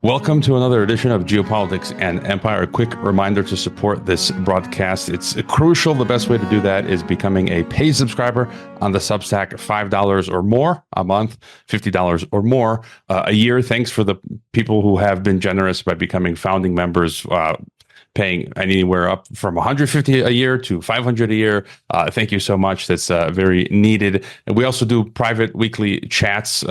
Welcome to another edition of Geopolitics and Empire. A quick reminder to support this broadcast. It's crucial. The best way to do that is becoming a paid subscriber on the Substack, $5 or more a month, $50 or more a year. Thanks for the people who have been generous by becoming founding members, paying anywhere up from $150 a year to $500 a year. Thank you so much. That's very needed. And we also do private weekly chats,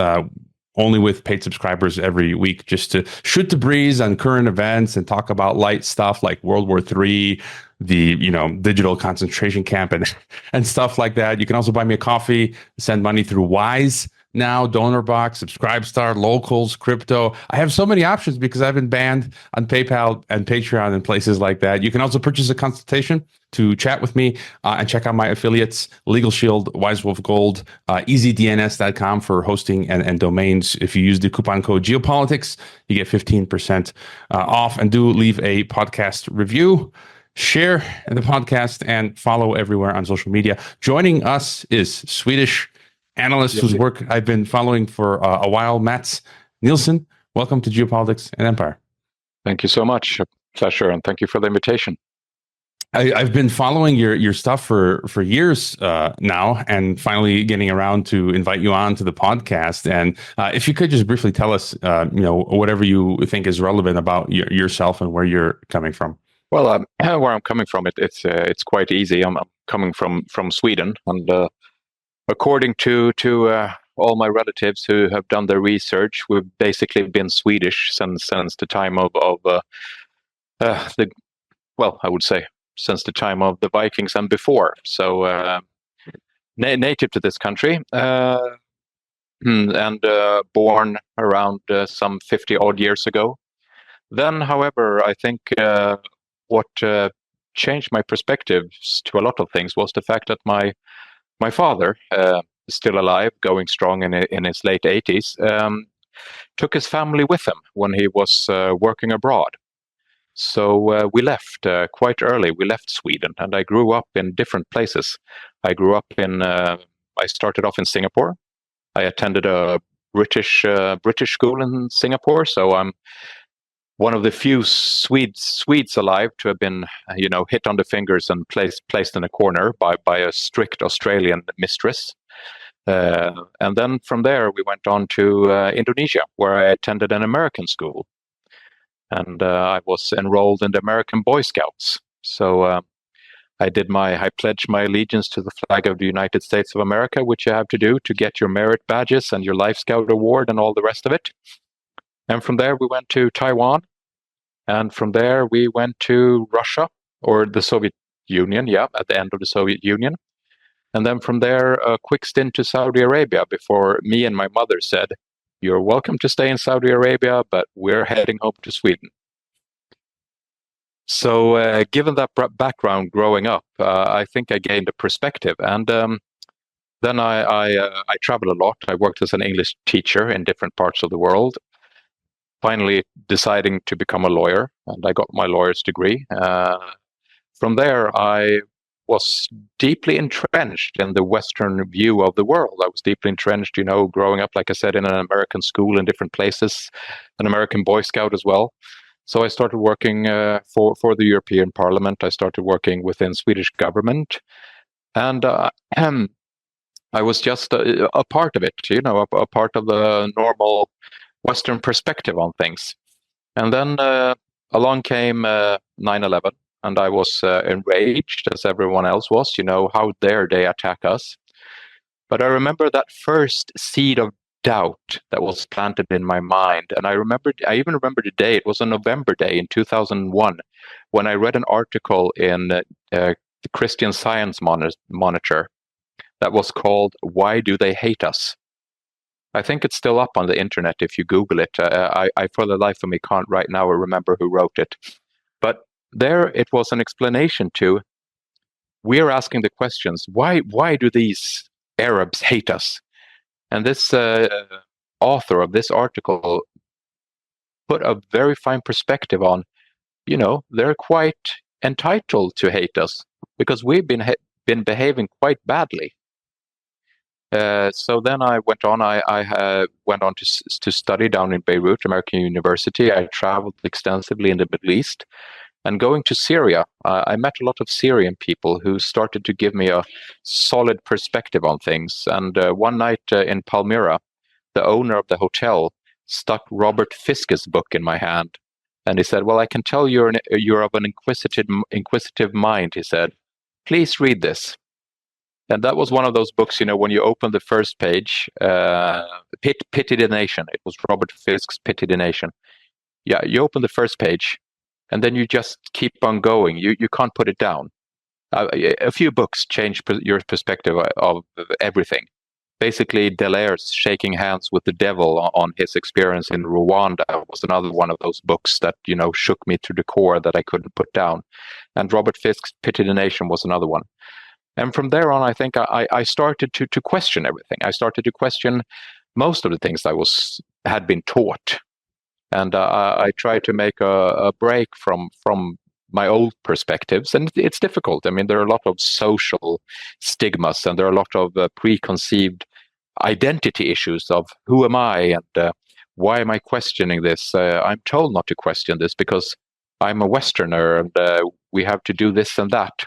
only with paid subscribers every week, just to shoot the breeze on current events and talk about light stuff like World War III, the digital concentration camp and stuff like that. You can also buy me a coffee, send money through Wise now, DonorBox, Subscribestar, Locals, Crypto. I have so many options because I've been banned on PayPal and Patreon and places like that. You can also purchase a consultation to chat with me and check out my affiliates, Legal Shield, Wise Wolf Gold, easydns.com for hosting and domains. If you use the coupon code Geopolitics, you get 15% off. And do leave a podcast review, share the podcast, and follow everywhere on social media. Joining us is Swedish analyst whose work I've been following for a while, Mats Nilsson. Welcome to Geopolitics and Empire. Thank you so much. A pleasure, and thank you for the invitation. I've been following your stuff for years now, and finally getting around to invite you on to the podcast. And if you could just briefly tell us, whatever you think is relevant about yourself and where you're coming from. Well, where I'm coming from, it's quite easy. I'm coming from Sweden, and according to all my relatives who have done their research, we've basically been Swedish since the time of I would say since the time of the Vikings and before. So native to this country and born around some 50 odd years ago. Then, however, I think what changed my perspectives to a lot of things was the fact that my father, still alive, going strong in his late 80s, took his family with him when he was working abroad. So we left quite early. We left Sweden, and I grew up in different places. I grew up I started off in Singapore. I attended a British school in Singapore, so I'm one of the few Swedes alive to have been, hit on the fingers and placed in a corner by a strict Australian mistress. And then from there, we went on to Indonesia, where I attended an American school. And I was enrolled in the American Boy Scouts. So I pledged my allegiance to the flag of the United States of America, which you have to do to get your merit badges and your Life Scout award and all the rest of it. And from there, we went to Taiwan. And from there, we went to Russia, or the Soviet Union, at the end of the Soviet Union. And then from there, a quick stint to Saudi Arabia before me and my mother said, "You're welcome to stay in Saudi Arabia, but we're heading home to Sweden." So given that background growing up, I think I gained a perspective. And then I traveled a lot. I worked as an English teacher in different parts of the world, finally deciding to become a lawyer, and I got my lawyer's degree. From there, I was deeply entrenched in the Western view of the world. I was deeply entrenched, growing up, like I said, in an American school in different places, an American Boy Scout as well. So I started working for the European Parliament. I started working within Swedish government, and I was just a part of it, a part of the normal Western perspective on things. And then along came 9/11. And I was enraged, as everyone else was, how dare they attack us? But I remember that first seed of doubt that was planted in my mind. And I even remember the day. It was a November day in 2001 when I read an article in the Christian Science Monitor that was called "Why Do They Hate Us?" I think it's still up on the internet if you Google it. I for the life of me can't right now remember who wrote it. But there it was an explanation to, we're asking the questions, why do these Arabs hate us? And this author of this article put a very fine perspective on, they're quite entitled to hate us because we've been behaving quite badly. So then I went on. I went on to study down in Beirut, American University. I traveled extensively in the Middle East. And going to Syria, I met a lot of Syrian people who started to give me a solid perspective on things. And one night in Palmyra, the owner of the hotel stuck Robert Fiske's book in my hand. And he said, "Well, I can tell you're of an inquisitive mind," he said. "Please read this." And that was one of those books, when you open the first page, Pity the Nation. It was Robert Fiske's Pity the Nation. Yeah, you open the first page, and then you just keep on going. You can't put it down. A few books change your perspective of everything. Basically, Delaire's Shaking Hands with the Devil on his experience in Rwanda was another one of those books that, shook me to the core that I couldn't put down. And Robert Fiske's Pity the Nation was another one. And from there on, I think I started to question everything. I started to question most of the things I had been taught. And I tried to make a break from my old perspectives. And it's difficult. I mean, there are a lot of social stigmas, and there are a lot of preconceived identity issues of who am I, and why am I questioning this? I'm told not to question this because I'm a Westerner, and we have to do this and that.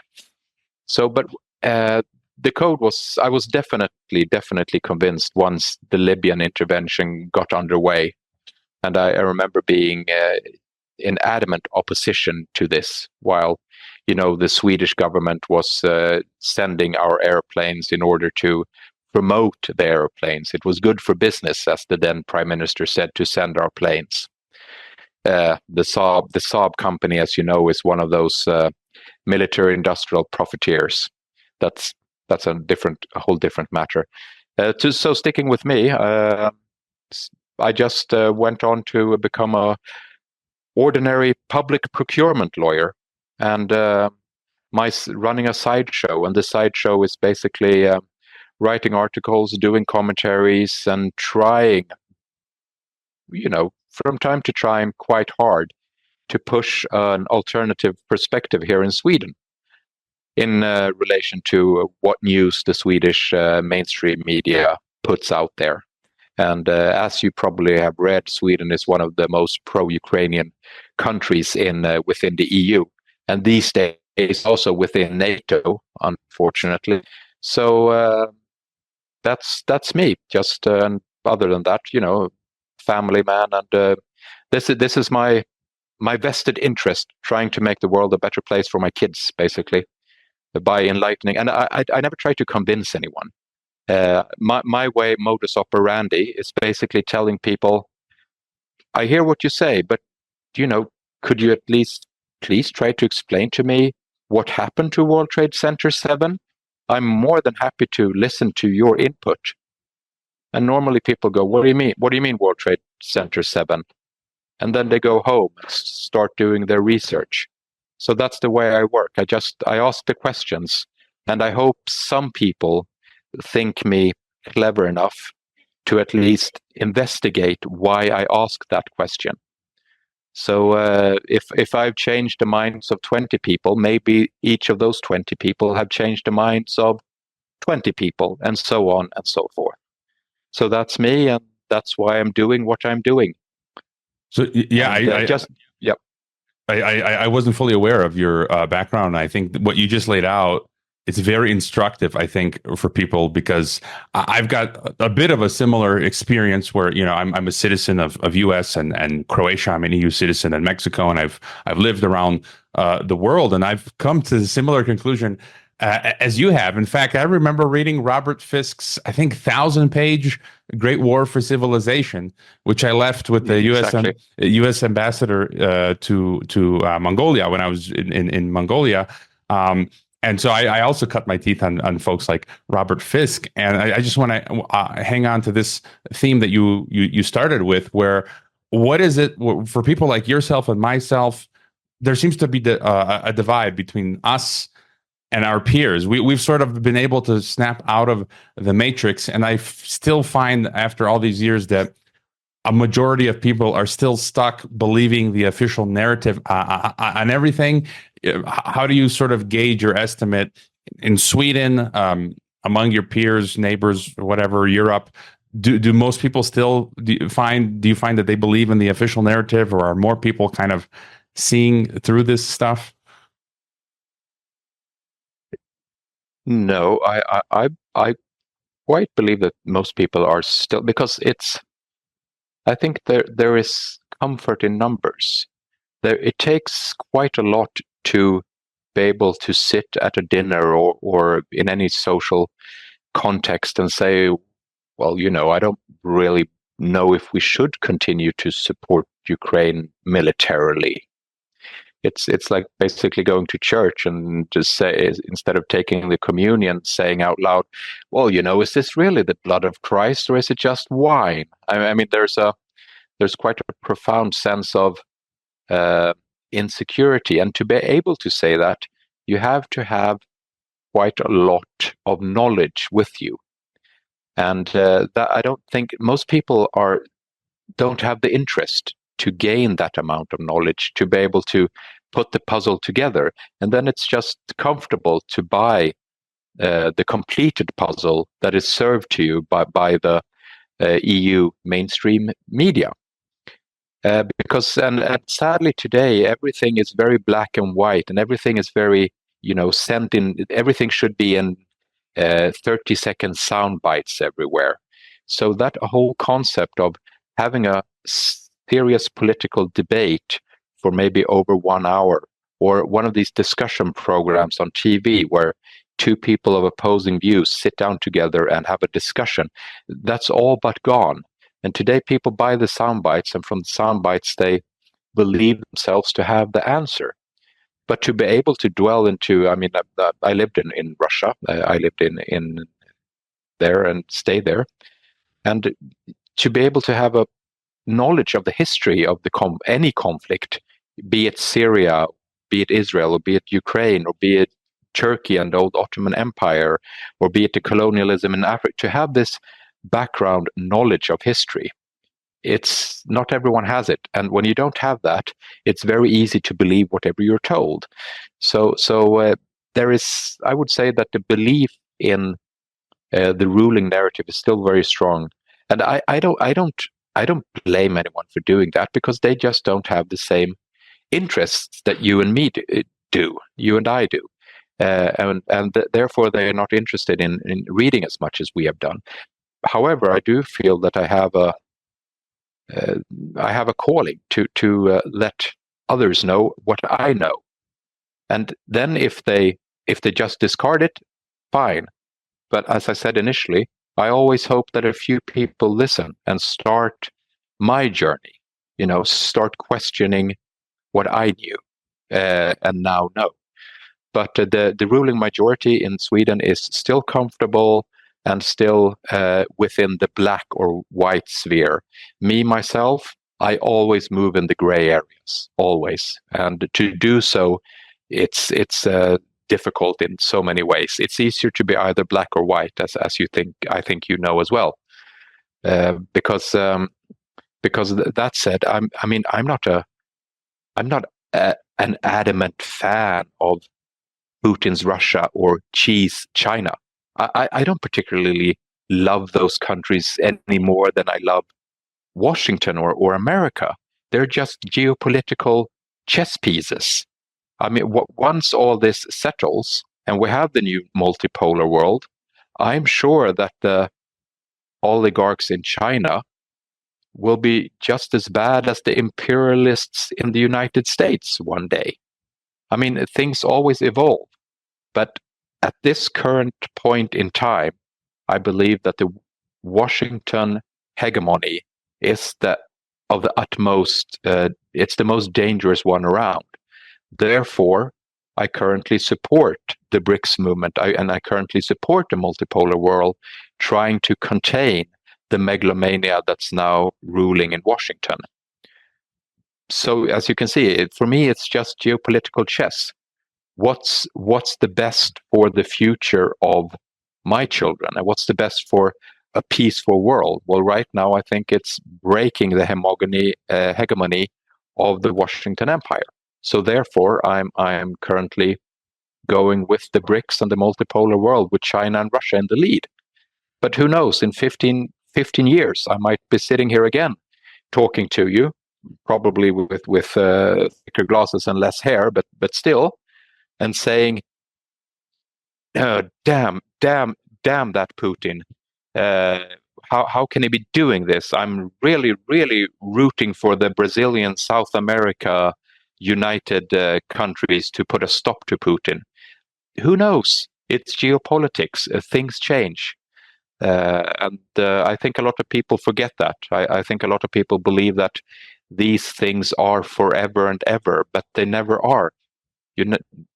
So, but the code was, I was definitely convinced once the Libyan intervention got underway. And I remember being in adamant opposition to this, while, the Swedish government was sending our airplanes in order to promote the airplanes. It was good for business, as the then Prime Minister said, to send our planes. The Saab company, as you know, is one of those military-industrial profiteers. That's a whole different matter. So sticking with me, I just went on to become a ordinary public procurement lawyer, and running a sideshow. And the sideshow is basically writing articles, doing commentaries, and trying, from time to time, quite hard to push an alternative perspective here in Sweden in relation to what news the Swedish mainstream media puts out there. And as you probably have read, Sweden is one of the most pro-Ukrainian countries within the EU, and these days also within NATO, unfortunately. So that's me. Just other than that, family man, and this is my vested interest, trying to make the world a better place for my kids, basically, by enlightening. And I never try to convince anyone. My way, modus operandi, is basically telling people, I hear what you say, but could you at least please try to explain to me what happened to World Trade Center 7? I'm more than happy to listen to your input. And normally people go, what do you mean? What do you mean World Trade Center 7? And then they go home and start doing their research. So that's the way I work. I ask the questions, and I hope some people think me clever enough to at least investigate why I ask that question. So if I've changed the minds of 20 people, maybe each of those 20 people have changed the minds of 20 people, and so on and so forth. So that's me, and that's why I'm doing what I'm doing. So yeah, I wasn't fully aware of your background. I think what you just laid out, it's very instructive, I think, for people, because I've got a bit of a similar experience where, I'm a citizen of US and Croatia. I'm an EU citizen, and Mexico, and I've lived around the world, and I've come to a similar conclusion as you have. In fact, I remember reading Robert Fiske's, I think, 1,000-page Great War for Civilization, which I left with the U.S. ambassador to Mongolia when I was in Mongolia. And so I also cut my teeth on folks like Robert Fiske. And I just want to hang on to this theme that you started with, where what is it for people like yourself and myself? There seems to be a divide between us and our peers. We've sort of been able to snap out of the matrix. And I still find after all these years that a majority of people are still stuck believing the official narrative on everything. How do you sort of gauge your estimate in Sweden, among your peers, neighbors, whatever, Europe, do most people still do you find that they believe in the official narrative, or are more people kind of seeing through this stuff? No, I quite believe that most people are still, because I think there is comfort in numbers. It takes quite a lot to be able to sit at a dinner or in any social context and say, well, I don't really know if we should continue to support Ukraine militarily. It's like basically going to church and just say, instead of taking the communion, saying out loud, well, is this really the blood of Christ, or is it just wine? I mean, there's quite a profound sense of insecurity, and to be able to say that, you have to have quite a lot of knowledge with you, and that I don't think most people don't have the interest to gain that amount of knowledge to be able to put the puzzle together, and then it's just comfortable to buy the completed puzzle that is served to you by the EU mainstream media. Because and sadly today everything is very black and white, and everything is very sent in. Everything should be in 30-second sound bites everywhere. So that whole concept of having a serious political debate for maybe over 1 hour, or one of these discussion programs on TV where two people of opposing views sit down together and have a discussion, that's all but gone. And today people buy the sound bites, and from the sound bites they believe themselves to have the answer. But to be able to dwell into, I mean, I lived in Russia, I lived in there and stayed there, and to be able to have a knowledge of the history of any conflict, be it Syria, be it Israel, or be it Ukraine, or be it Turkey and the old Ottoman Empire, or be it the colonialism in Africa, to have this background knowledge of history, it's not everyone has it, and when you don't have that, it's very easy to believe whatever you're told. So there is, I would say, that the belief in the ruling narrative is still very strong, and I don't blame anyone for doing that, because they just don't have the same interests that you and me do, you and I do, and therefore they are not interested in reading as much as we have done. However, I do feel that I have a calling to let others know what I know, and then if they just discard it, fine. But as I said initially, I always hope that a few people listen and start my journey. Start questioning what I knew and now know. But the ruling majority in Sweden is still comfortable and still within the black or white sphere. Me, myself, I always move in the gray areas, always. And to do so, it's difficult in so many ways. It's easier to be either black or white, as you think. I think you know as well, because that said, I'm not an adamant fan of Putin's Russia or Xi's China. I don't particularly love those countries any more than I love Washington or America. They're just geopolitical chess pieces. I mean, once all this settles and we have the new multipolar world, I'm sure that the oligarchs in China will be just as bad as the imperialists in the United States one day. I mean, things always evolve. But at this current point in time, I believe that the Washington hegemony is of the utmost, it's the most dangerous one around. Therefore, I currently support the BRICS movement, and I currently support the multipolar world, trying to contain the megalomania that's now ruling in Washington. So, as you can see, for me, it's just geopolitical chess. What's the best for the future of my children, and what's the best for a peaceful world? Well, right now, I think it's breaking the hegemony of the Washington Empire. So therefore, I'm currently going with the BRICS and the multipolar world with China and Russia in the lead. But who knows, in 15 years, I might be sitting here again talking to you, probably with thicker glasses and less hair, but still, and saying, damn that Putin. How can he be doing this? I'm really, really rooting for the Brazilian, South America, united countries to put a stop to Putin. Who knows? It's geopolitics. Things change. And I think a lot of people forget that. I think a lot of people believe that these things are forever and ever, but they never are.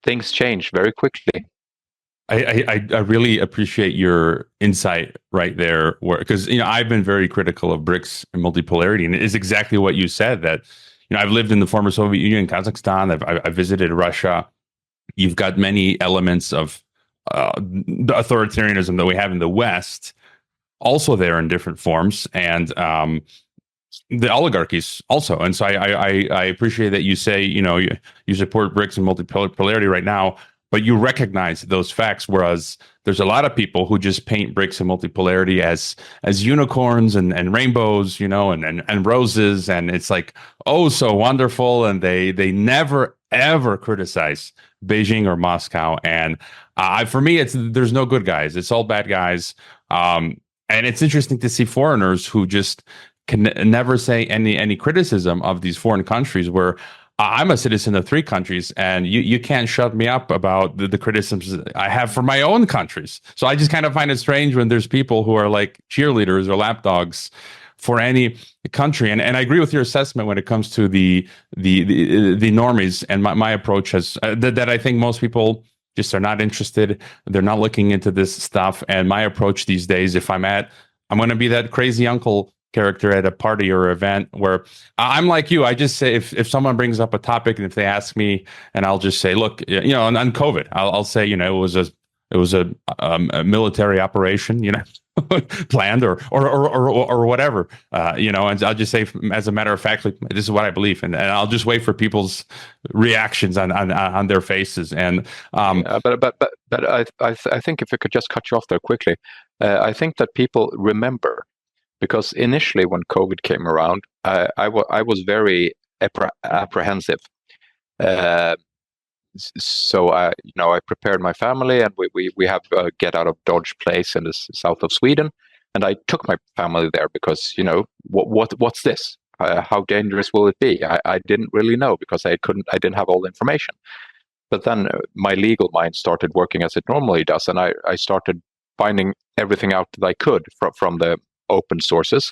Things change very quickly. I really appreciate your insight right there, because I've been very critical of BRICS and multipolarity, and it is exactly what you said. That I've lived in the former Soviet Union, Kazakhstan. I've visited Russia. You've got many elements of the authoritarianism that we have in the West, also there in different forms, and the oligarchies also. And so I appreciate that you say you support BRICS and multipolarity right now, but you recognize those facts, whereas there's a lot of people who just paint BRICS and multipolarity as unicorns and rainbows, and roses, and it's like, oh, so wonderful, and they never ever criticize Beijing or Moscow. And for me, there's no good guys; it's all bad guys. And it's interesting to see foreigners who just can never say any criticism of these foreign countries, where I'm a citizen of 3 countries, and you can't shut me up about the criticisms I have for my own countries. So I just kind of find it strange when there's people who are like cheerleaders or lapdogs for any country. And I agree with your assessment when it comes to the normies. And my approach has that I think most people just are not interested. They're not looking into this stuff. And my approach these days, if I'm going to be that crazy uncle character at a party or event, where I'm like you. I just say, if someone brings up a topic, and if they ask me, and I'll just say, look, on COVID, I'll say, it was a military operation, planned or whatever, and I'll just say, as a matter of fact, like, this is what I believe, and I'll just wait for people's reactions on their faces. And but I think, if I could just cut you off there quickly, I think that people remember. Because initially, when COVID came around, I was very apprehensive. So I prepared my family, and we have a get out of Dodge place in the south of Sweden, and I took my family there because what's this? How dangerous will it be? I didn't really know, because I didn't have all the information. But then my legal mind started working as it normally does, and I started finding everything out that I could from the open sources.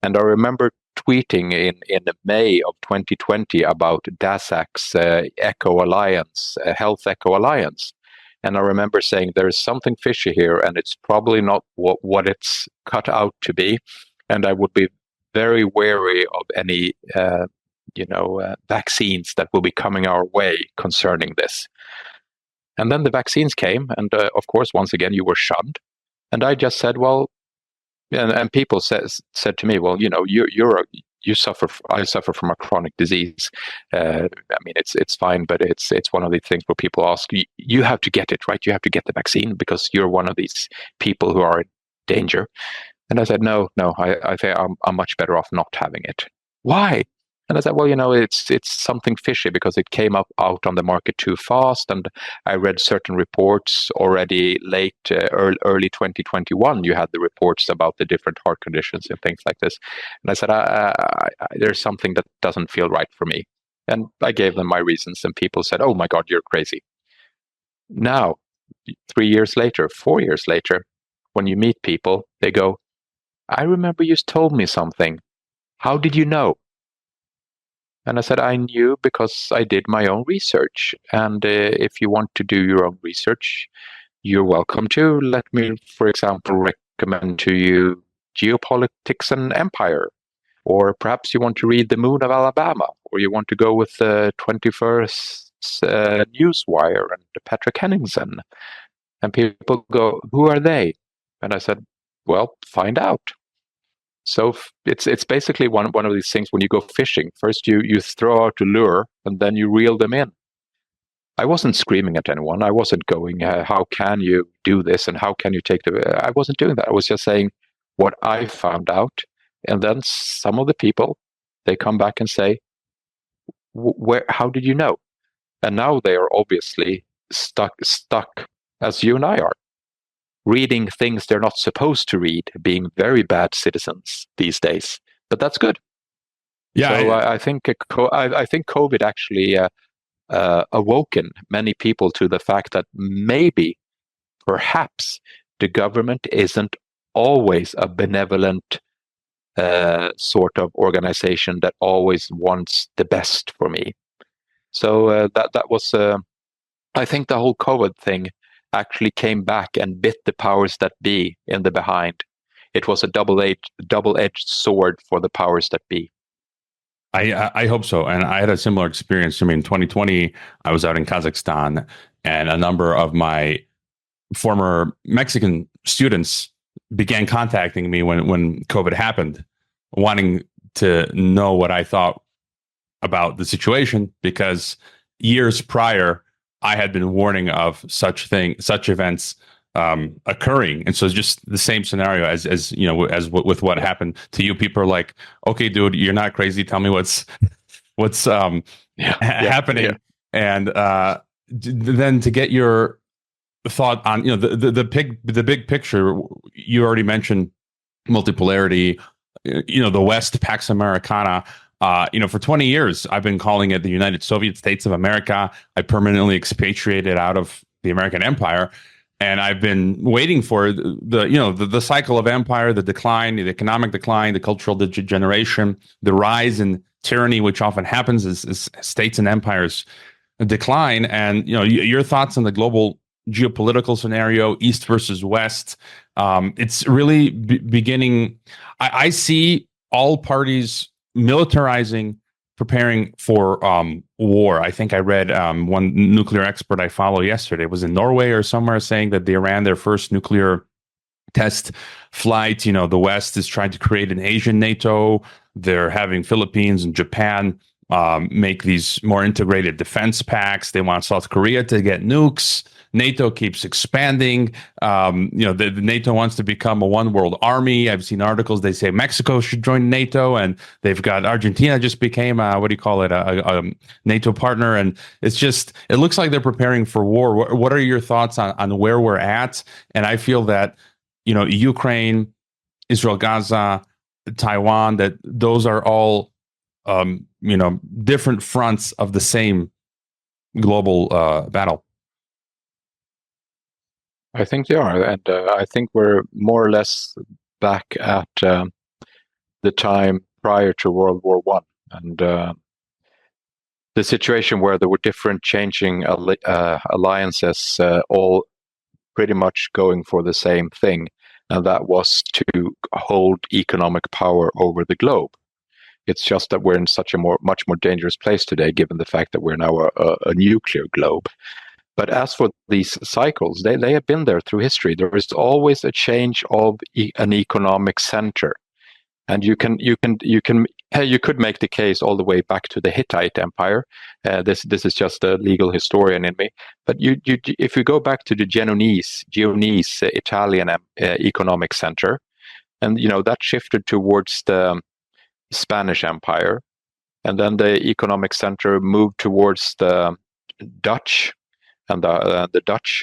And I remember tweeting in May of 2020 about DASAC's Echo Alliance, Health Echo Alliance. And I remember saying, there is something fishy here, and it's probably not what it's cut out to be. And I would be very wary of any vaccines that will be coming our way concerning this. And then the vaccines came, and of course, once again, you were shunned. And I just said, well, and people said to me, well, I suffer from a chronic disease. I mean, it's fine, but it's one of the things where people ask, you have to get it, right? You have to get the vaccine because you're one of these people who are in danger. And I said, no, I think I'm much better off not having it. Why? And I said, well, it's something fishy because it came out on the market too fast. And I read certain reports already late, early 2021. You had the reports about the different heart conditions and things like this. And I said, there's something that doesn't feel right for me. And I gave them my reasons, and people said, oh my God, you're crazy. Now, 3 years later, 4 years later, when you meet people, they go, I remember you told me something. How did you know? And I said, I knew because I did my own research. And if you want to do your own research, you're welcome to. Let me, for example, recommend to you Geopolitics and Empire. Or perhaps you want to read The Moon of Alabama. Or you want to go with the 21st Newswire and Patrick Henningsen. And people go, who are they? And I said, well, find out. So it's basically one of these things when you go fishing. First you throw out a lure, and then you reel them in. I wasn't screaming at anyone. I wasn't going, how can you do this and how can you take the... I wasn't doing that. I was just saying what I found out. And then some of the people, they come back and say, how did you know? And now they are obviously stuck as you and I are, reading things they're not supposed to read, being very bad citizens these days. But that's good. Yeah, so I think COVID actually awoken many people to the fact that perhaps, the government isn't always a benevolent sort of organization that always wants the best for me. So that was, I think the whole COVID thing actually came back and bit the powers that be in the behind. It was a double-edged sword for the powers that be. I hope so. And I had a similar experience. I mean, 2020, I was out in Kazakhstan, and a number of my former Mexican students began contacting me when COVID happened, wanting to know what I thought about the situation, because years prior, I had been warning of such events occurring. And so it's just the same scenario as with what happened to you. People are like, okay, dude, you're not crazy. Tell me what's happening. Yeah. And then to get your thought on, the big picture. You already mentioned multipolarity, the West, Pax Americana. For 20 years, I've been calling it the United Soviet States of America. I permanently expatriated out of the American empire. And I've been waiting for the cycle of empire, the decline, the economic decline, the cultural degeneration, the rise in tyranny, which often happens as states and empires decline. And your thoughts on the global geopolitical scenario, East versus West. It's really beginning. I see all parties militarizing, preparing for war. I think I read one nuclear expert I follow yesterday was in Norway or somewhere, saying that they ran their first nuclear test flight. The West is trying to create an Asian NATO. They're having Philippines and Japan make these more integrated defense pacts. They want South Korea to get nukes. NATO keeps expanding. The NATO wants to become a one world army. I've seen articles. They say Mexico should join NATO, and they've got Argentina just became a NATO partner. And it looks like they're preparing for war. What are your thoughts on where we're at? And I feel that, Ukraine, Israel, Gaza, Taiwan, that those are all, different fronts of the same global battle. I think they are, and I think we're more or less back at the time prior to World War I, and the situation where there were different changing alliances, all pretty much going for the same thing, and that was to hold economic power over the globe. It's just that we're in such a much more dangerous place today, given the fact that we're now a nuclear globe. But as for these cycles, they have been there through history. There is always a change of an economic center, and you could make the case all the way back to the Hittite Empire. This is just a legal historian in me, but if you go back to the Genoese Italian economic center, and that shifted towards the Spanish Empire, and then the economic center moved towards the Dutch. And the Dutch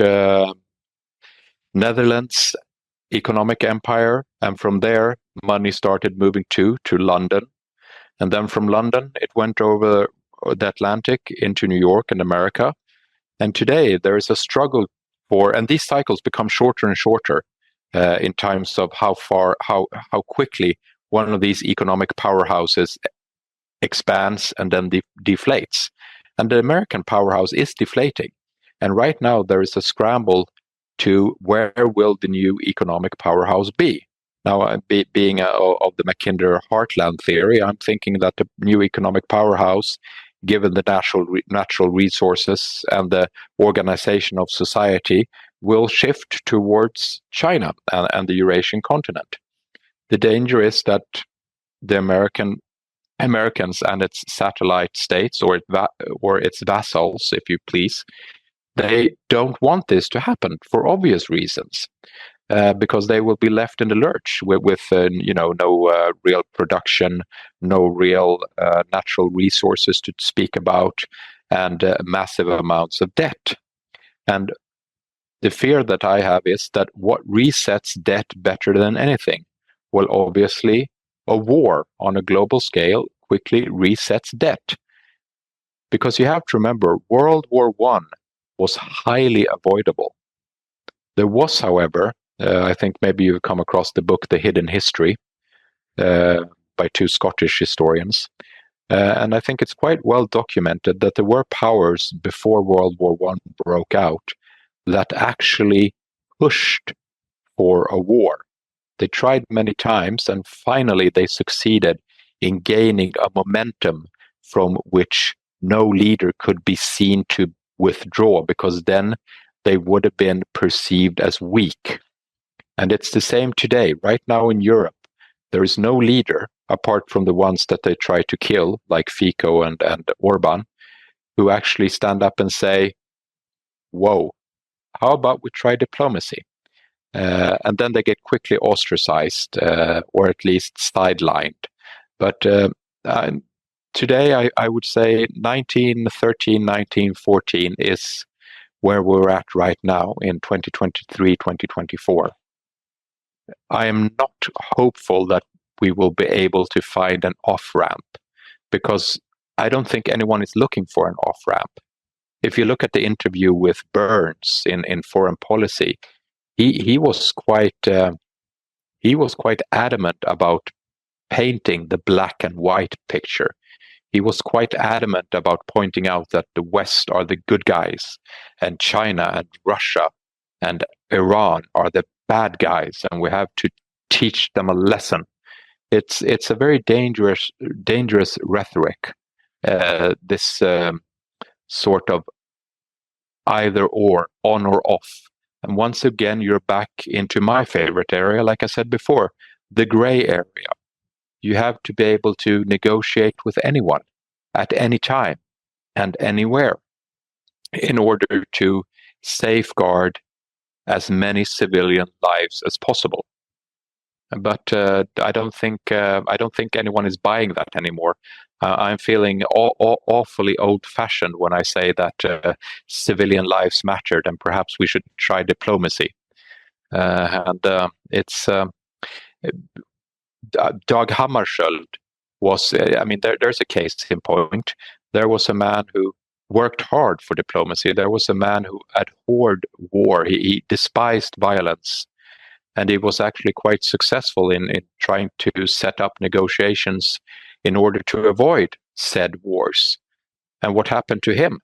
Netherlands economic empire, and from there money started moving to London, and then from London it went over the Atlantic into New York and America. And today there is a struggle and these cycles become shorter and shorter in terms of how quickly one of these economic powerhouses expands and then deflates. And the American powerhouse is deflating. And right now there is a scramble to where will the new economic powerhouse be. Now, being of the Mackinder heartland theory, I'm thinking that the new economic powerhouse, given the natural resources and the organization of society, will shift towards China and the Eurasian continent. The danger is that the American Americans and its satellite states, or its vassals, if you please, they don't want this to happen for obvious reasons, because they will be left in the lurch with no real production, no real natural resources to speak about, and massive amounts of debt. And the fear that I have is that what resets debt better than anything? Well, obviously, a war on a global scale quickly resets debt. Because you have to remember, World War I was highly avoidable. There was, however, I think maybe you've come across the book The Hidden History by two Scottish historians. And I think it's quite well documented that there were powers before World War I broke out that actually pushed for a war. They tried many times, and finally they succeeded in gaining a momentum from which no leader could be seen to withdraw, because then they would have been perceived as weak. And it's the same today. Right now in Europe, there is no leader, apart from the ones that they try to kill, like Fico and Orban, who actually stand up and say, whoa, how about we try diplomacy? And then they get quickly ostracized, or at least sidelined. But today, I would say 1913, 1914 is where we're at right now in 2023, 2024. I am not hopeful that we will be able to find an off-ramp, because I don't think anyone is looking for an off-ramp. If you look at the interview with Burns in Foreign Policy, he was quite adamant about painting the black and white picture. He was quite adamant about pointing out that the West are the good guys, and China and Russia and Iran are the bad guys, and we have to teach them a lesson. It's a very dangerous rhetoric. This sort of either or, on or off. And once again, you're back into my favorite area, like I said before, the gray area. You have to be able to negotiate with anyone at any time and anywhere in order to safeguard as many civilian lives as possible. But I don't think anyone is buying that anymore. I'm feeling awfully old-fashioned when I say that civilian lives mattered, and perhaps we should try diplomacy. It's Dag Hammarskjöld was. There's a case in point. There was a man who worked hard for diplomacy. There was a man who abhorred war. He despised violence. And he was actually quite successful in trying to set up negotiations in order to avoid said wars. And what happened to him?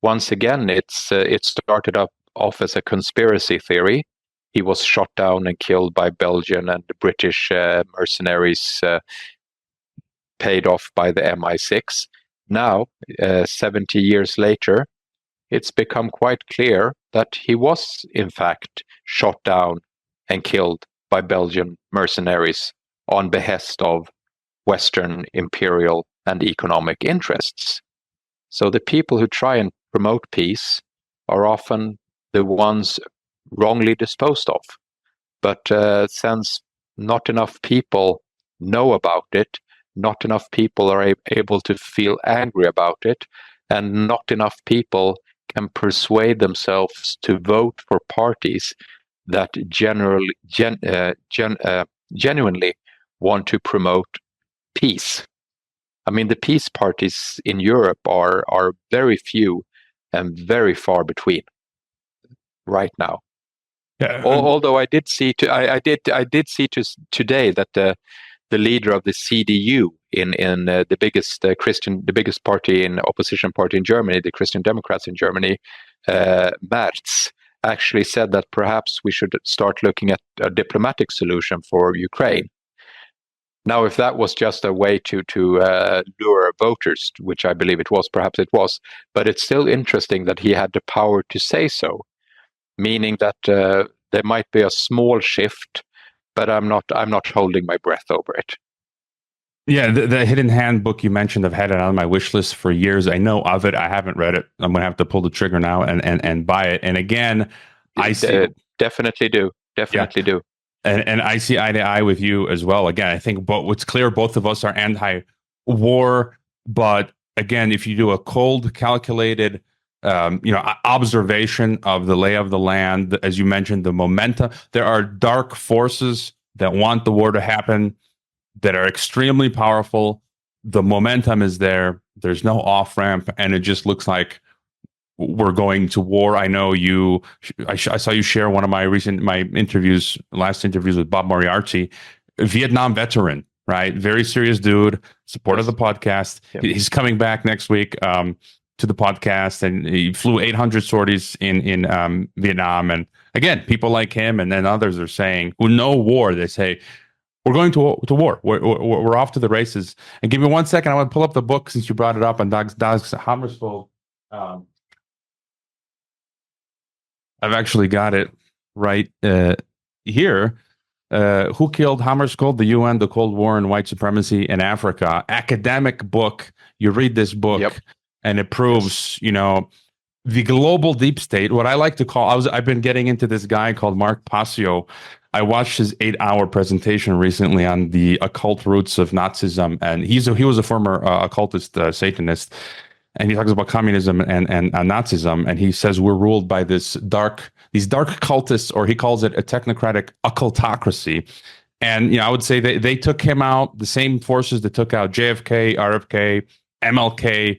Once again, it started off as a conspiracy theory. He was shot down and killed by Belgian and British mercenaries paid off by the MI6. Now, 70 years later, it's become quite clear that he was, in fact, shot down and killed by Belgian mercenaries on behest of Western imperial and economic interests. So the people who try and promote peace are often the ones wrongly disposed of. But since not enough people know about it, not enough people are able to feel angry about it, and not enough people can persuade themselves to vote for parties that genuinely want to promote peace. I mean, the peace parties in Europe are very few and very far between right now. Yeah. Although I did see today that the leader of the CDU in the biggest party in opposition party in Germany, the Christian Democrats in Germany, Merz, actually said that perhaps we should start looking at a diplomatic solution for Ukraine. Now, if that was just a way to lure voters, which I believe it was, perhaps it was, but it's still interesting that he had the power to say so, meaning that there might be a small shift, but I'm not holding my breath over it. Yeah, the Hidden Hand book you mentioned, I've had it on my wish list for years. I know of it. I haven't read it. I'm gonna have to pull the trigger now and buy it. And again, I see, Definitely do. yeah, Definitely do. and I see eye to eye with you as well. Again, I think what's clear, both of us are anti-war, but again, if you do a cold, calculated, observation of the lay of the land, as you mentioned, the momentum, there are dark forces that want the war to happen that are extremely powerful. The momentum is there. There's no off ramp, and it just looks like we're going to war. I know you. I saw you share one of my last interviews with Bob Moriarty, a Vietnam veteran, right? Very serious dude. Support of the podcast. Yep. He's coming back next week to the podcast, and he flew 800 sorties in Vietnam. And again, people like him and then others are saying who know war. They say, we're going to war. We're off to the races. And give me 1 second. I want to pull up the book since you brought it up on Dag Hammarskjöld. I've actually got it right here. Who Killed Hammarskjöld? The UN, the Cold War, and White Supremacy in Africa. Academic book. You read this book, Yep. and it proves, the global deep state. What I like to call, I've been getting into this guy called Mark Passio. I watched his 8-hour presentation recently on the occult roots of Nazism, and he was a former occultist Satanist, and he talks about communism and Nazism, and he says we're ruled by these dark cultists, or he calls it a technocratic occultocracy. And I would say they took him out, the same forces that took out JFK, RFK, MLK,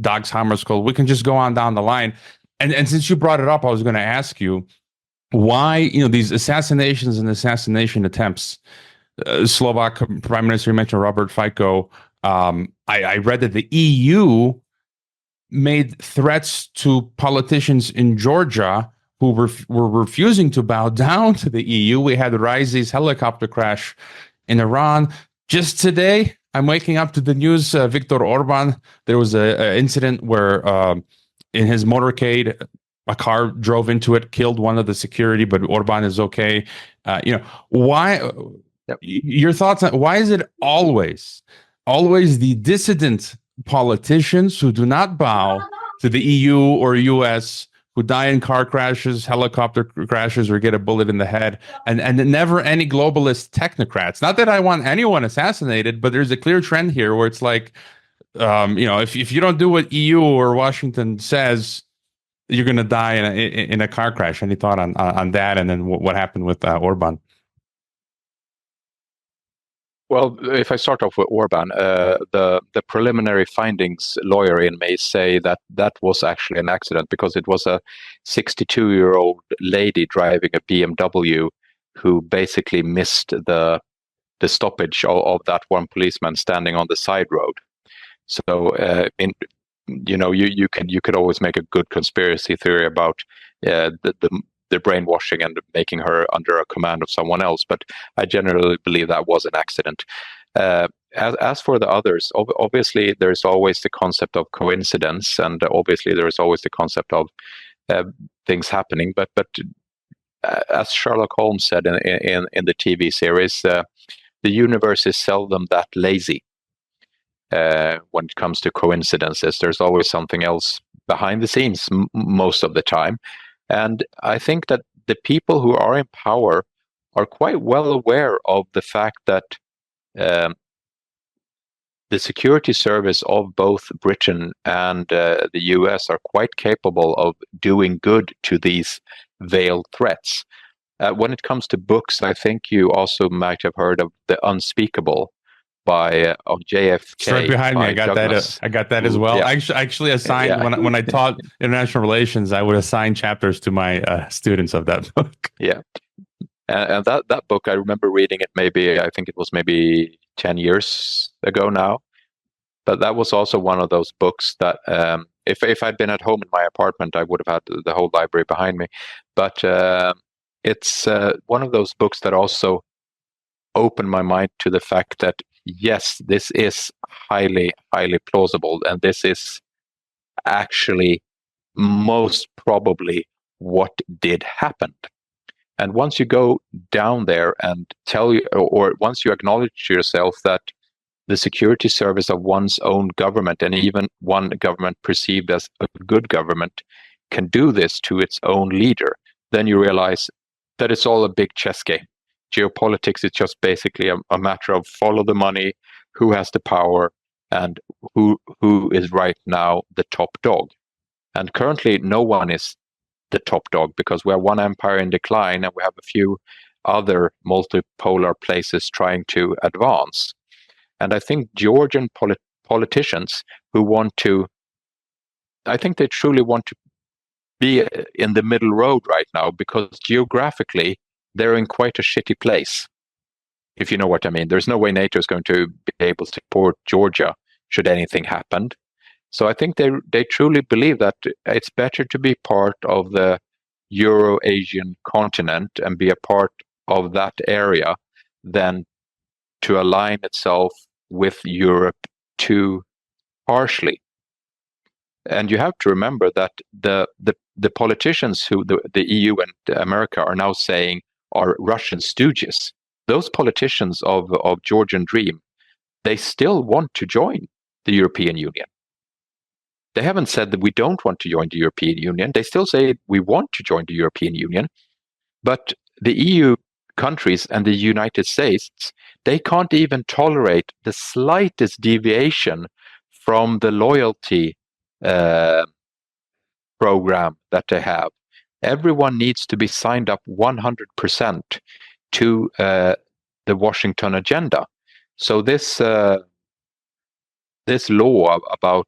Dag Hammarskjöld. We can just go on down the line. And since you brought it up, I was going to ask you, why these assassinations and assassination attempts, Slovak Prime Minister, you mentioned Robert Fico. I read that the EU made threats to politicians in Georgia who were refusing to bow down to the EU. We had Raisi's helicopter crash in Iran. Just today, I'm waking up to the news. Viktor Orban, there was an incident where in his motorcade, a car drove into it, killed one of the security, but Orban is okay. Why? Yep. Your thoughts on why is it always the dissident politicians who do not bow to the EU or US, who die in car crashes, helicopter crashes, or get a bullet in the head, and never any globalist technocrats? Not that I want anyone assassinated, but there's a clear trend here where it's like, if you don't do what EU or Washington says, you're going to die in a car crash. Any thought on that? And then what happened with Orban? Well, if I start off with Orban, the preliminary findings lawyer in me say that was actually an accident, because it was a 62-year-old lady driving a BMW who basically missed the stoppage of that one policeman standing on the side road. So you could always make a good conspiracy theory about the brainwashing and making her under a command of someone else, but I generally believe that was an accident. As for the others, obviously there's always the concept of coincidence, and obviously there is always the concept of things happening. But as Sherlock Holmes said in the TV series, the universe is seldom that lazy. When it comes to coincidences, there's always something else behind the scenes most of the time. And I think that the people who are in power are quite well aware of the fact that the security service of both Britain and the US are quite capable of doing good to these veiled threats. When it comes to books, I think you also might have heard of The Unspeakable of JFK. It's right behind me. I got Douglas. I got that as well. Yeah. I actually assigned when I taught international relations, I would assign chapters to my students of that book. Yeah, and that book, I remember reading it. I think it was maybe 10 years ago now. But that was also one of those books that if I'd been at home in my apartment, I would have had the whole library behind me. But it's one of those books that also opened my mind to the fact that yes, this is highly, highly plausible, and this is actually most probably what did happen. And once you go down there and tell you, or once you acknowledge to yourself that the security service of one's own government, and even one government perceived as a good government, can do this to its own leader, then you realize that it's all a big chess game. Geopolitics is just basically a matter of follow the money, who has the power, and who is right now the top dog. And currently, no one is the top dog, because we have one empire in decline and we have a few other multipolar places trying to advance. And I think Georgian politicians who want to, I think they truly want to be in the middle road right now, because geographically they're in quite a shitty place, if you know what I mean. There's no way NATO is going to be able to support Georgia should anything happen. So I think they truly believe that it's better to be part of the Euro-Asian continent and be a part of that area than to align itself with Europe too harshly. And you have to remember that the politicians who the EU and America are now saying are Russian stooges, those politicians of Georgian Dream, they still want to join the European Union. They haven't said that we don't want to join the European Union. They still say we want to join the European Union. But the EU countries and the United States, they can't even tolerate the slightest deviation from the loyalty program that they have. Everyone needs to be signed up 100% to the Washington agenda. So this law about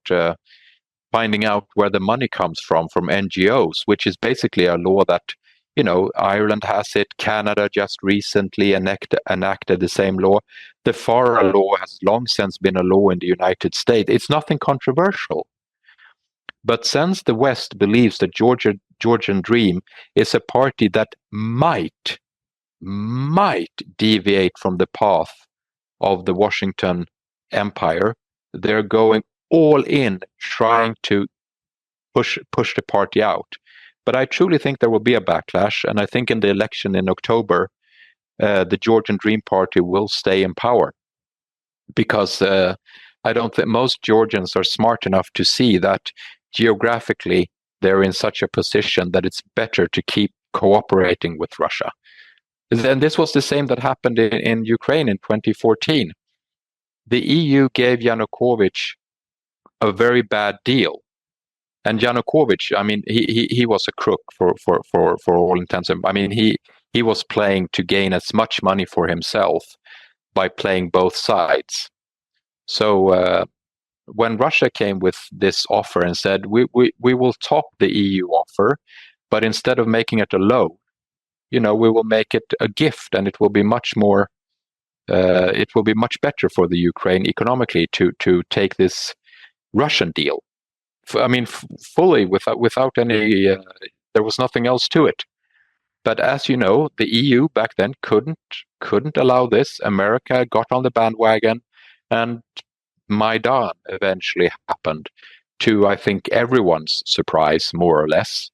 finding out where the money comes from NGOs, which is basically a law that, you know, Ireland has it, Canada just recently enacted the same law. The FARA law has long since been a law in the United States. It's nothing controversial. But since the West believes that Georgian Dream is a party that might deviate from the path of the Washington Empire, they're going all in trying to push the party out. But I truly think there will be a backlash, and I think in the election in October, the Georgian Dream Party will stay in power, because I don't think most Georgians are smart enough to see that geographically they're in such a position that it's better to keep cooperating with Russia. And this was the same that happened in Ukraine in 2014. The EU gave Yanukovych a very bad deal. And Yanukovych, I mean, he was a crook for all intents. I mean, he was playing to gain as much money for himself by playing both sides. So when Russia came with this offer and said, we will top the EU offer, but instead of making it a loan, you know, we will make it a gift, and it will be much more, it will be much better for the Ukraine economically to take this Russian deal. I mean, fully without any, there was nothing else to it. But as you know, the EU back then couldn't allow this. America got on the bandwagon, and Maidan eventually happened, to, I think, everyone's surprise, more or less,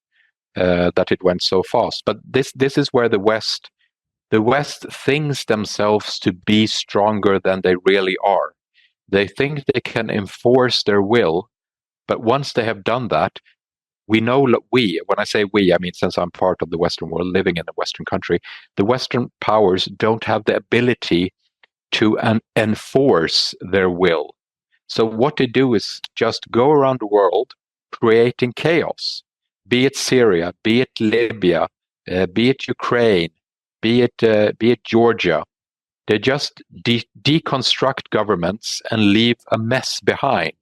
that it went so fast. But this is where the West thinks themselves to be stronger than they really are. They think they can enforce their will, but once they have done that, when I say we, I mean, since I'm part of the Western world, living in a Western country, the Western powers don't have the ability to enforce their will. So what they do is just go around the world creating chaos, be it Syria, be it Libya, be it Ukraine, be it Georgia. They just deconstruct governments and leave a mess behind,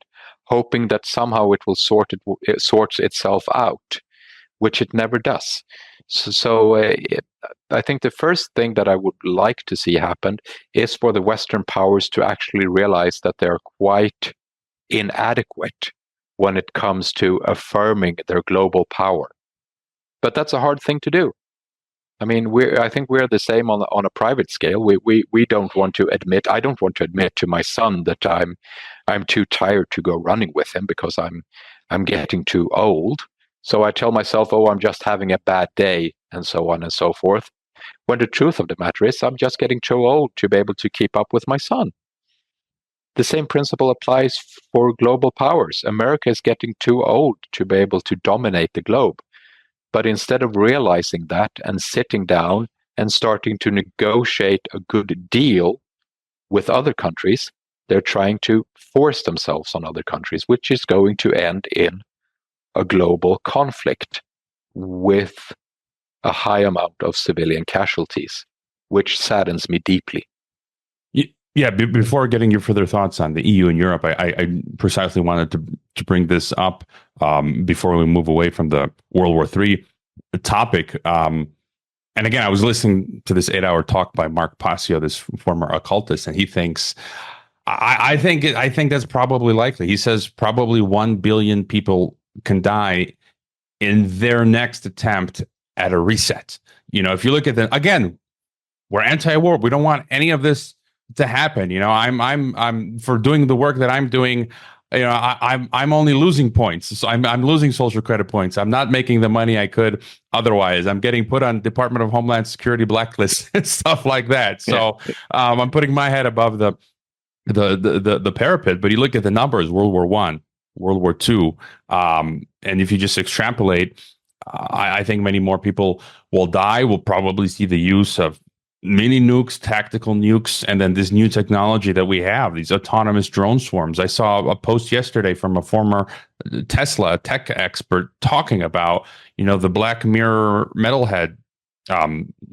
hoping that somehow it will sorts itself out, which it never does. So I think the first thing that I would like to see happen is for the Western powers to actually realize that they're quite inadequate when it comes to affirming their global power. But that's a hard thing to do. I mean, I think we're the same on a private scale. We don't want to admit. I don't want to admit to my son that I'm too tired to go running with him because I'm getting too old. So I tell myself, oh, I'm just having a bad day, and so on and so forth. When the truth of the matter is, I'm just getting too old to be able to keep up with my son. the same principle applies for global powers. America is getting too old to be able to dominate the globe. But instead of realizing that and sitting down and starting to negotiate a good deal with other countries, they're trying to force themselves on other countries, which is going to end in a global conflict with a high amount of civilian casualties, which saddens me deeply. Yeah, before getting your further thoughts on the EU and Europe, I precisely wanted to bring this up before we move away from the World War III topic. And again, I was listening to this 8-hour talk by Mark Passio, this former occultist, and he thinks, I think that's probably likely. He says probably 1 billion people can die in their next attempt at a reset. If you look at again, we're anti-war. We don't want any of this to happen. I'm for doing the work that I'm doing. I'm only losing points. So I'm losing social credit points. I'm not making the money I could otherwise. I'm getting put on Department of Homeland Security blacklists and stuff like that. So I'm putting my head above the parapet. But you look at the numbers: World War I, World War II, and if you just extrapolate, I think many more people will die. We'll probably see the use of mini nukes, tactical nukes, and then this new technology that we have, these autonomous drone swarms. I saw a post yesterday from a former Tesla tech expert talking about, the Black Mirror metalhead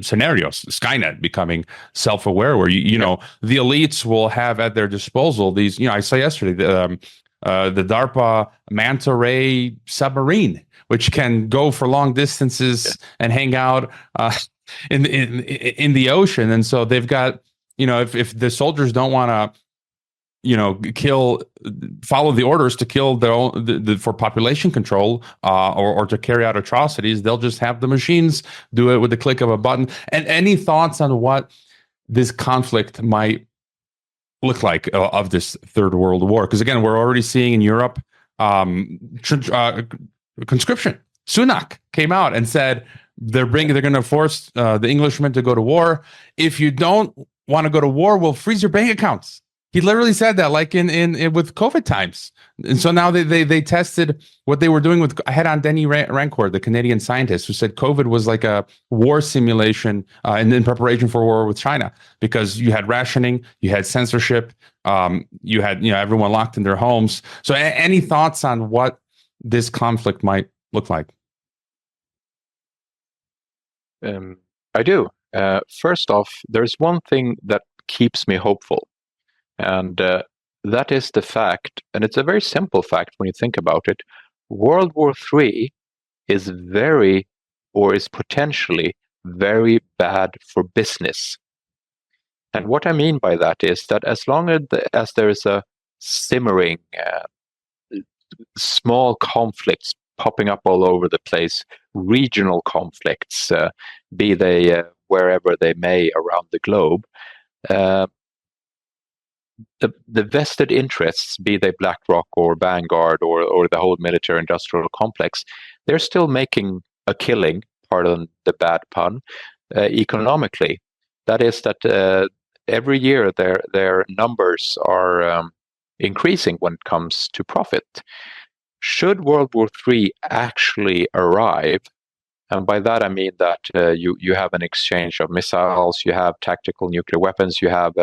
scenarios, Skynet becoming self-aware, where the elites will have at their disposal these. I saw yesterday the DARPA manta ray submarine, which can go for long distances and hang out in the ocean. And so they've got, if the soldiers don't want to, follow the orders to kill their own, for population control or to carry out atrocities, they'll just have the machines do it with the click of a button. And any thoughts on what this conflict might look like of this third world war? Because again, we're already seeing in Europe conscription. Sunak came out and said they're going to force the Englishmen to go to war. If you don't want to go to war, we'll freeze your bank accounts. He literally said that, like in with COVID times. And so now they tested what they were doing with. I had on Denny Rancourt, the Canadian scientist, who said COVID was like a war simulation in preparation for war with China, because you had rationing, you had censorship, you had everyone locked in their homes. So any thoughts on what this conflict might look like? I do. First off, there's one thing that keeps me hopeful, and that is the fact, and it's a very simple fact when you think about it, World War III is potentially very bad for business. And what I mean by that is that as long as there is a simmering, small conflicts popping up all over the place, regional conflicts, be they wherever they may around the globe, the vested interests, be they BlackRock or Vanguard or the whole military-industrial complex, they're still making a killing, pardon the bad pun, economically. That is that every year their numbers are increasing when it comes to profit. Should World War III actually arrive, and by that I mean that you have an exchange of missiles, you have tactical nuclear weapons, you have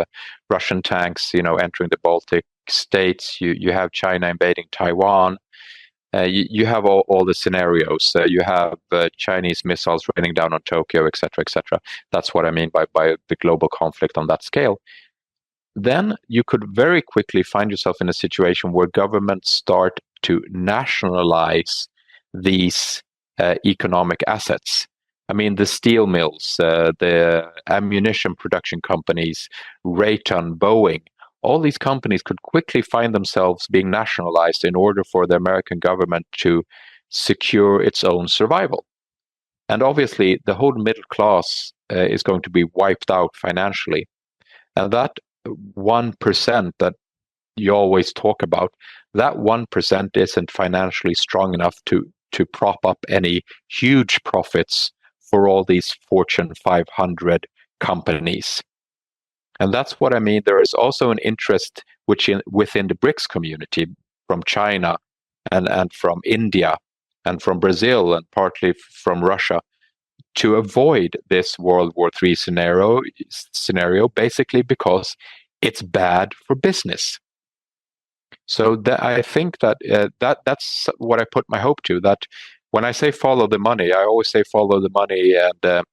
Russian tanks, entering the Baltic states, you have China invading Taiwan, you have all the scenarios. You have Chinese missiles raining down on Tokyo, etc., etc. That's what I mean by the global conflict on that scale. Then you could very quickly find yourself in a situation where governments start to nationalize these economic assets. I mean, the steel mills, the ammunition production companies, Raytheon, Boeing, all these companies could quickly find themselves being nationalized in order for the American government to secure its own survival. And obviously, the whole middle class is going to be wiped out financially. And that 1% that you always talk about, that 1% isn't financially strong enough to prop up any huge profits for all these Fortune 500 companies. And that's what I mean. There is also an interest within the BRICS community from China and from India and from Brazil and partly from Russia to avoid this World War III scenario basically because it's bad for business. So I think that that's what I put my hope to. That when I say follow the money, I always say follow the money, and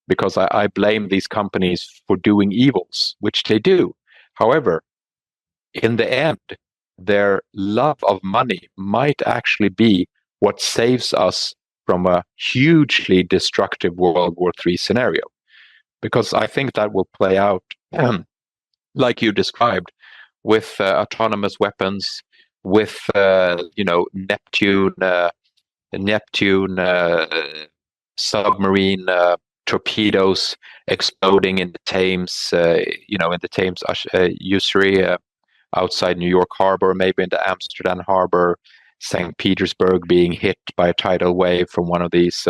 because I blame these companies for doing evils, which they do. However, in the end, their love of money might actually be what saves us from a hugely destructive World War III scenario. Because I think that will play out, like you described, with autonomous weapons, with Neptune submarine torpedoes exploding in the Thames, in the Thames estuary outside New York Harbor, maybe in the Amsterdam Harbor, St. Petersburg being hit by a tidal wave from one of these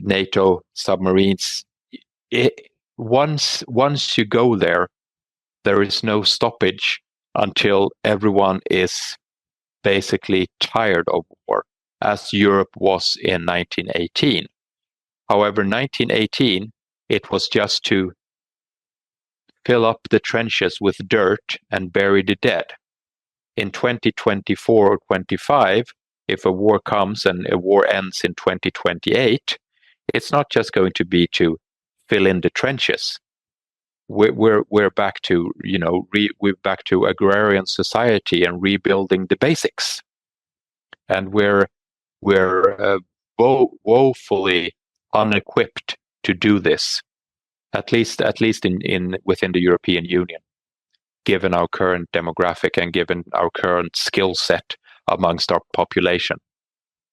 NATO submarines. Once you go there, there is no stoppage until everyone is basically tired of war, as Europe was in 1918. However, 1918, it was just to fill up the trenches with dirt and bury the dead. In 2024 or 25, if a war comes and a war ends in 2028, it's not just going to be to fill in the trenches. We're back to we're back to agrarian society and rebuilding the basics, and we're woefully unequipped to do this, at least in within the European Union, given our current demographic and given our current skill set amongst our population.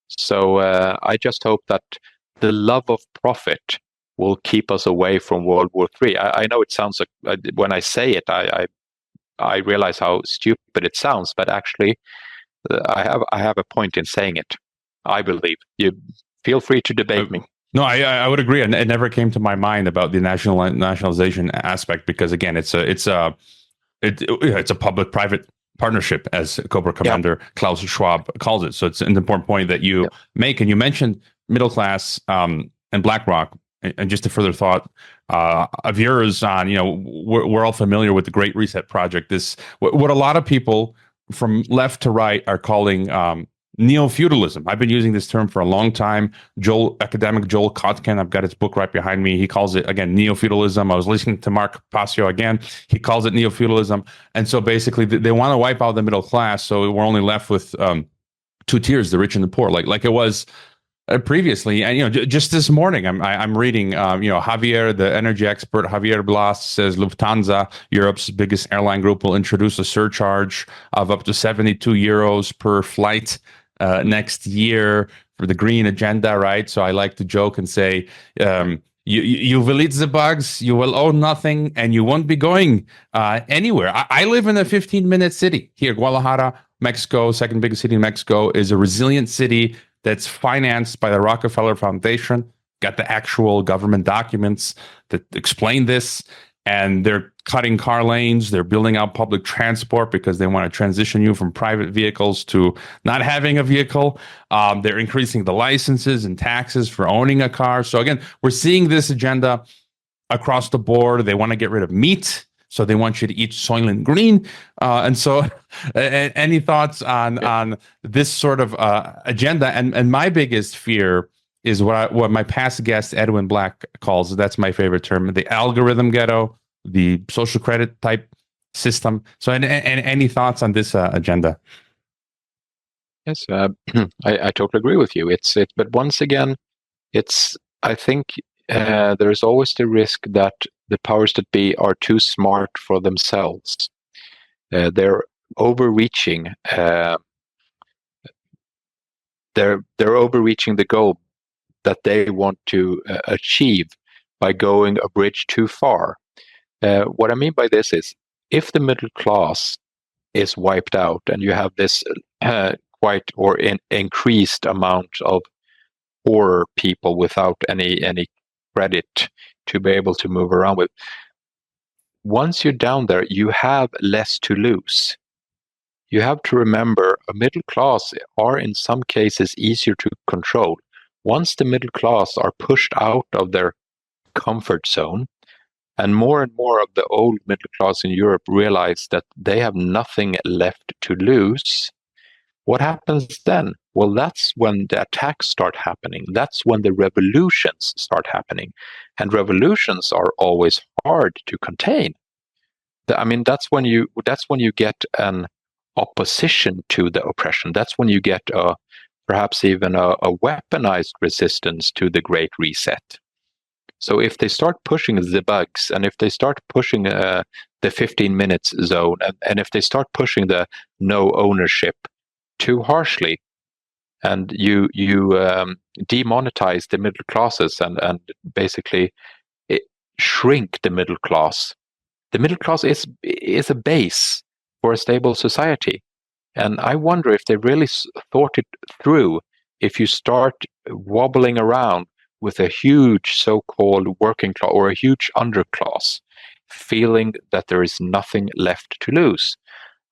So I just hope that the love of profit will keep us away from World War III. I know it sounds like, when I say it, I realize how stupid it sounds, but actually, I have a point in saying it. I believe. You feel free to debate me. No, I would agree. And it never came to my mind about the nationalization aspect, because again, it's a public-private partnership, as Cobra Commander Klaus Schwab calls it. So it's an important point that you make. And you mentioned middle class and BlackRock. And just a further thought of yours on, we're all familiar with the Great Reset Project. This, what a lot of people from left to right are calling neo-feudalism. I've been using this term for a long time. Academic Joel Kotkin, I've got his book right behind me. He calls it, again, neo-feudalism. I was listening to Mark Passio again. He calls it neo-feudalism. And so basically, they want to wipe out the middle class. So we're only left with two tiers, the rich and the poor, like it was previously. And just this morning, I'm reading Javier, the energy expert Javier Blas, says Lufthansa, Europe's biggest airline group, will introduce a surcharge of up to 72 euros per flight next year for the green agenda, right? So I like to joke and say, you will eat the bugs, you will own nothing, and you won't be going anywhere. I live in a 15-minute city here. Guadalajara, Mexico, second biggest city in Mexico, is a resilient city that's financed by the Rockefeller Foundation. Got the actual government documents that explain this. And they're cutting car lanes. They're building out public transport because they want to transition you from private vehicles to not having a vehicle. They're increasing the licenses and taxes for owning a car. So again, we're seeing this agenda across the board. They want to get rid of meat. So they want you to eat Soylent Green. And so any thoughts on this sort of agenda? And my biggest fear is what my past guest, Edwin Black, calls, that's my favorite term, the algorithm ghetto, the social credit type system. So and any thoughts on this agenda? Yes, I totally agree with you. But once again, I think there's always the risk that the powers that be are too smart for themselves. They're overreaching. They're overreaching the goal that they want to achieve by going a bridge too far. What I mean by this is, if the middle class is wiped out and you have this increased amount of poor people without any credit to be able to move around with, once you're down there, you have less to lose. You have to remember a middle class are in some cases easier to control. Once the middle class are pushed out of their comfort zone, and more of the old middle class in Europe realize that they have nothing left to lose, what happens then? Well, that's when the attacks start happening. That's when the revolutions start happening. And revolutions are always hard to contain. I mean, that's when you get an opposition to the oppression. That's when you get perhaps even a weaponized resistance to the Great Reset. So if they start pushing the bugs, and if they start pushing the 15 minutes zone, and if they start pushing the no ownership too harshly, and you demonetize the middle classes and basically shrink the middle class is a base for a stable society. And I wonder if they really thought it through. If you start wobbling around with a huge so-called working class or a huge underclass, feeling that there is nothing left to lose,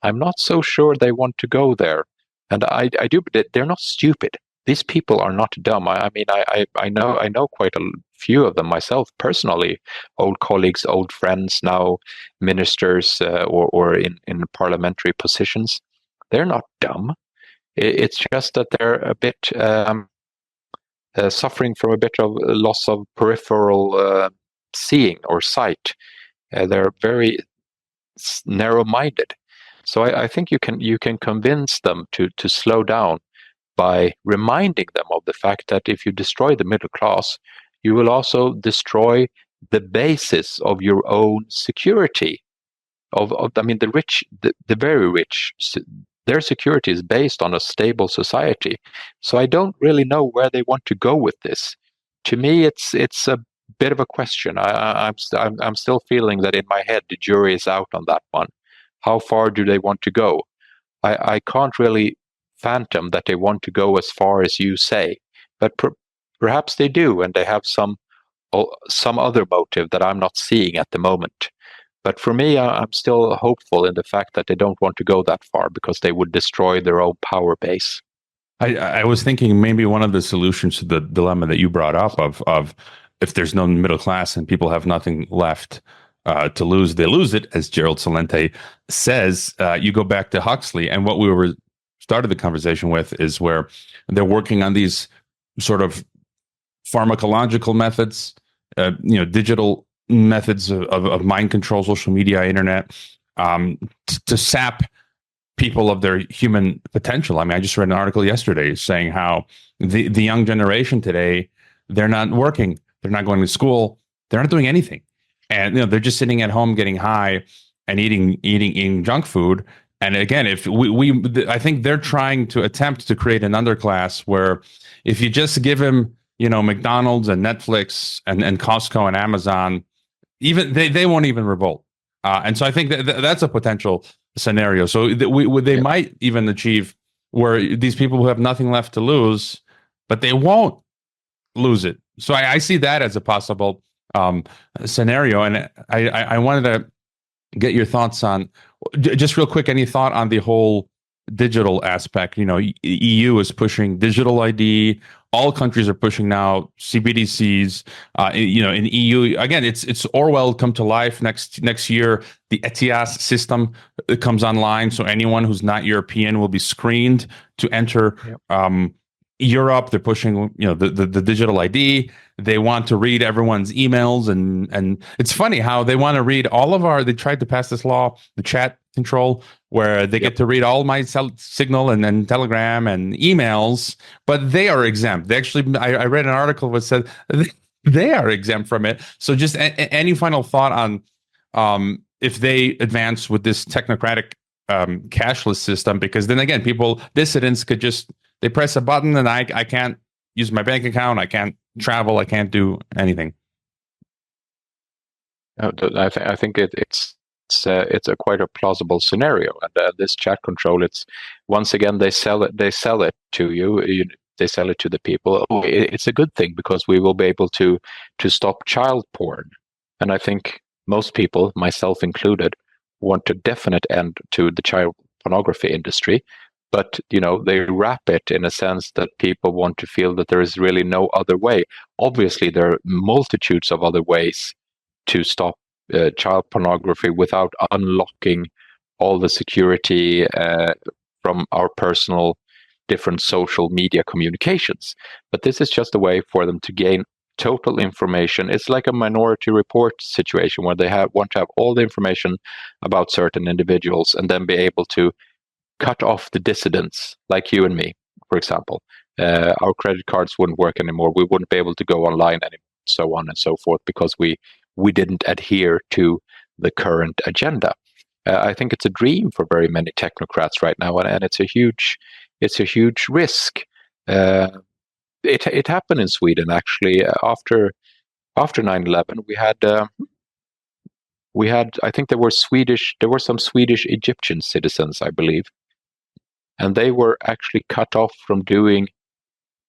I'm not so sure they want to go there. And I do, but they're not stupid. These people are not dumb. I mean, I know quite a few of them myself personally, old colleagues, old friends, now ministers or in parliamentary positions. They're not dumb. It's just that they're a bit suffering from a bit of loss of peripheral seeing or sight. They're very narrow-minded. So I think you can convince them to slow down by reminding them of the fact that if you destroy the middle class, you will also destroy the basis of your own security. I mean, the rich, the very rich, their security is based on a stable society. So I don't really know where they want to go with this. To me, it's a bit of a question. I'm still feeling that in my head the jury is out on that one. How far do they want to go? I can't really fathom that they want to go as far as you say, but perhaps they do, and they have some other motive that I'm not seeing at the moment. But for me, I'm still hopeful in the fact that they don't want to go that far because they would destroy their own power base. I was thinking maybe one of the solutions to the dilemma that you brought up of if there's no middle class and people have nothing left to lose, they lose it, as Gerald Celente says. You go back to Huxley, and what we started the conversation with is where they're working on these sort of pharmacological methods, digital methods of mind control, social media, internet, to sap people of their human potential. I mean, I just read an article yesterday saying how the young generation today, they're not working, they're not going to school, they're not doing anything. And they're just sitting at home getting high and eating junk food. And again, if I think they're trying to attempt to create an underclass where if you just give him, McDonald's and Netflix and Costco and Amazon, even they won't even revolt. And so I think that's a potential scenario. So they might even achieve where these people who have nothing left to lose, but they won't lose it. So I see that as a possible scenario. And I wanted to get your thoughts on, just real quick, any thought on the whole digital aspect? EU is pushing digital ID. All countries are pushing now CBDCs. In EU, again, it's Orwell come to life next year. The ETIAS system comes online, so anyone who's not European will be screened to enter Europe. They're pushing the digital ID. They want to read everyone's emails, and it's funny how they want to read all of they tried to pass this law, the chat control, where they get to read all my Signal and then Telegram and emails, but they are exempt. They actually, I read an article that said they are exempt from it. So just any final thought on if they advance with this technocratic cashless system? Because then again, dissidents could they press a button and I can't use my bank account, I can't travel, I can't do anything. I think it's a quite a plausible scenario, and this chat control, it's once again they sell it to you, they sell it to the people. It's a good thing because we will be able to stop child porn, and I think most people, myself included, want a definite end to the child pornography industry. But, they wrap it in a sense that people want to feel that there is really no other way. Obviously, there are multitudes of other ways to stop child pornography without unlocking all the security from our personal different social media communications. But this is just a way for them to gain total information. It's like a Minority Report situation where they want to have all the information about certain individuals and then be able to cut off the dissidents, like you and me, for example. Our credit cards wouldn't work anymore. We wouldn't be able to go online anymore, so on and so forth, because we didn't adhere to the current agenda. I think it's a dream for very many technocrats right now, and it's a huge risk. It happened in Sweden actually after 9/11. We had I think there were some Swedish Egyptian citizens, I believe, and they were actually cut off from doing.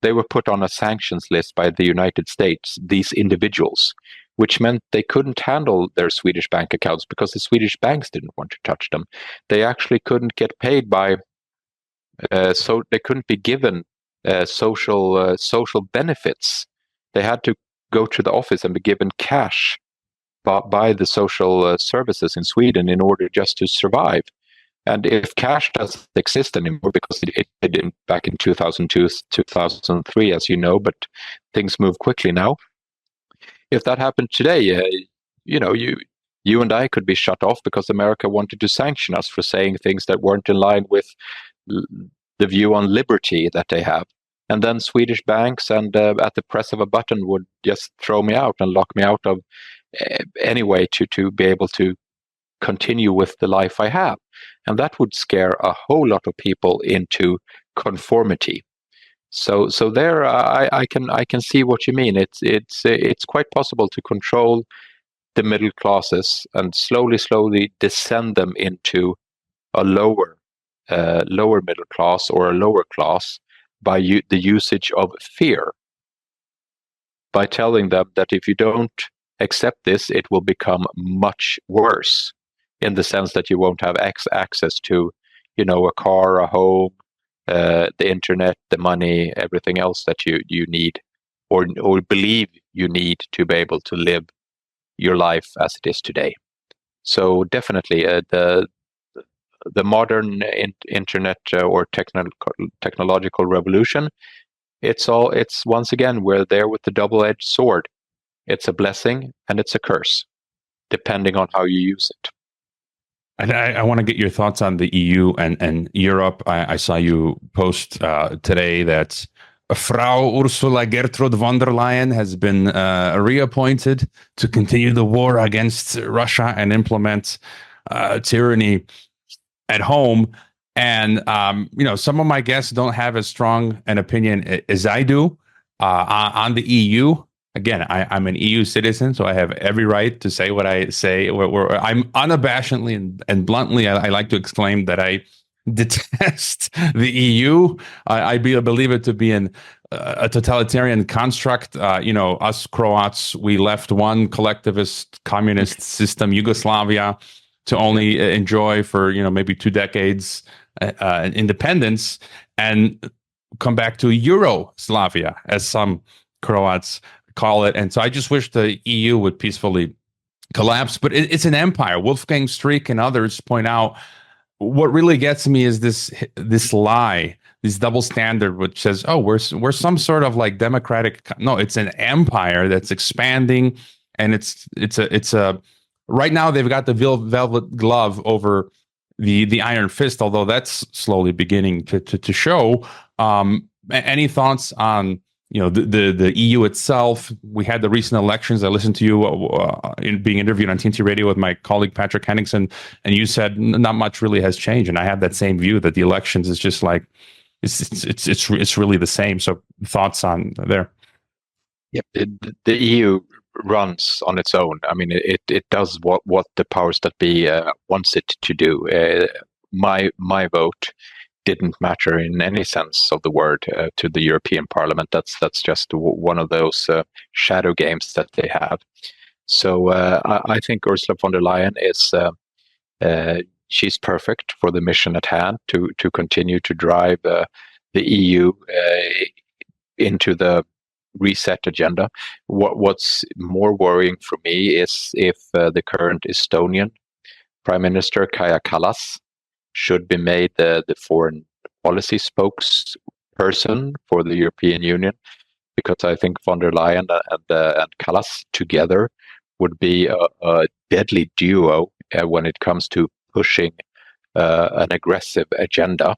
They were put on a sanctions list by the United States, these individuals, which meant they couldn't handle their Swedish bank accounts because the Swedish banks didn't want to touch them. They actually couldn't get paid so they couldn't be given social benefits. They had to go to the office and be given cash by the social services in Sweden in order just to survive. And if cash doesn't exist anymore, because it didn't back in 2002, 2003, as you know, but things move quickly now. If that happened today, you and I could be shut off because America wanted to sanction us for saying things that weren't in line with the view on liberty that they have. And then Swedish banks and at the press of a button would just throw me out and lock me out of any way to be able to continue with the life I have. And that would scare a whole lot of people into conformity. So there, I can see what you mean. It's quite possible to control the middle classes and slowly descend them into a lower middle class or a lower class by the usage of fear, by telling them that if you don't accept this, it will become much worse, in the sense that you won't have access to, a car, a home, the internet, the money, everything else that you need or believe you need to be able to live your life as it is today. So definitely the modern internet or technological revolution, it's once again, we're there with the double-edged sword. It's a blessing and it's a curse, depending on how you use it. And I want to get your thoughts on the EU and Europe. I saw you post today that Frau Ursula Gertrude von der Leyen has been reappointed to continue the war against Russia and implement tyranny at home. And, some of my guests don't have as strong an opinion as I do on the EU. Again, I'm an EU citizen, so I have every right to say what I say. I'm unabashedly and bluntly, I like to exclaim that I detest the EU. I believe it to be a totalitarian construct. Us Croats, we left one collectivist communist system, Yugoslavia, to only enjoy for maybe 2 decades independence, and come back to Euroslavia, as some Croats call it. And so I just wish the EU would peacefully collapse. But it's an empire. Wolfgang Streeck and others point out what really gets me is this lie, this double standard, which says, "Oh, we're some sort of like democratic." No, it's an empire that's expanding, and it's a right now they've got the velvet glove over the iron fist, although that's slowly beginning to show. Any thoughts on the EU itself? We had the recent elections. I listened to you in being interviewed on TNT Radio with my colleague Patrick Henningsen, and you said not much really has changed. And I have that same view that the elections is just like it's really the same. So thoughts on there? Yep, the EU runs on its own. I mean, it does what the powers that be wants it to do. My vote didn't matter in any sense of the word to the European Parliament. That's just one of those shadow games that they have. So I think Ursula von der Leyen is she's perfect for the mission at hand to continue to drive the EU into the reset agenda. What's more worrying for me is if the current Estonian Prime Minister Kaja Kallas should be made the foreign policy spokesperson for the European Union, because I think von der Leyen and Kallas together would be a deadly duo when it comes to pushing an aggressive agenda.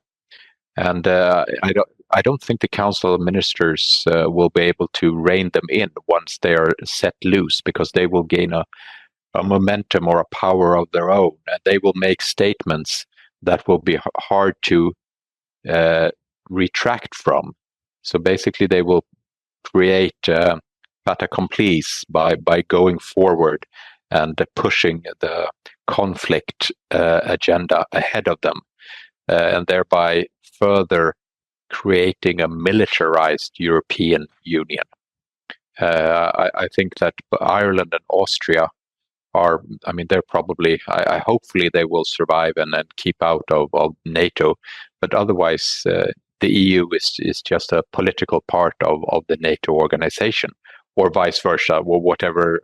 And I don't think the Council of Ministers will be able to rein them in once they are set loose, because they will gain a momentum or a power of their own, and they will make statements that will be hard to retract from. So basically, they will create fait accomplis by going forward and pushing the conflict agenda ahead of them, and thereby further creating a militarized European Union. I think that Ireland and Austria are, I mean, they're probably, hopefully they will survive and keep out of NATO, but otherwise the EU is just a political part of the NATO organization, or vice versa, or whatever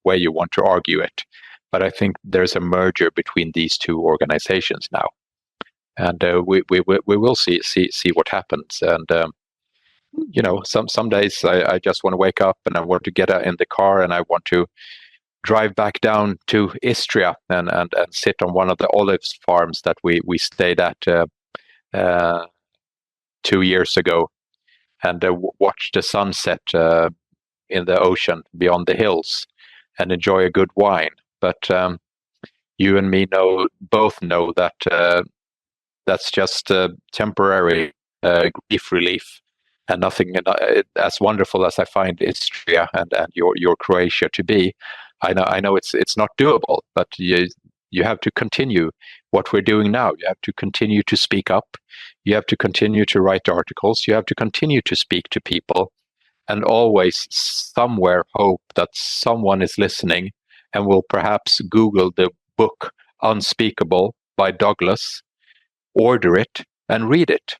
way you want to argue it. But I think there's a merger between these two organizations now, and we will see what happens. And you know, some days I just want to wake up and I want to get in the car and I want to drive back down to Istria and sit on one of the olives farms that we stayed at 2 years ago, and watch the sunset in the ocean beyond the hills and enjoy a good wine. But you and me both know that that's just temporary grief relief, and nothing as wonderful as I find Istria and your Croatia to be. I know it's not doable, but you have to continue what we're doing now. You have to continue to speak up. You have to continue to write articles. You have to continue to speak to people, and always somewhere hope that someone is listening and will perhaps Google the book Unspeakable by Douglas, order it and read it,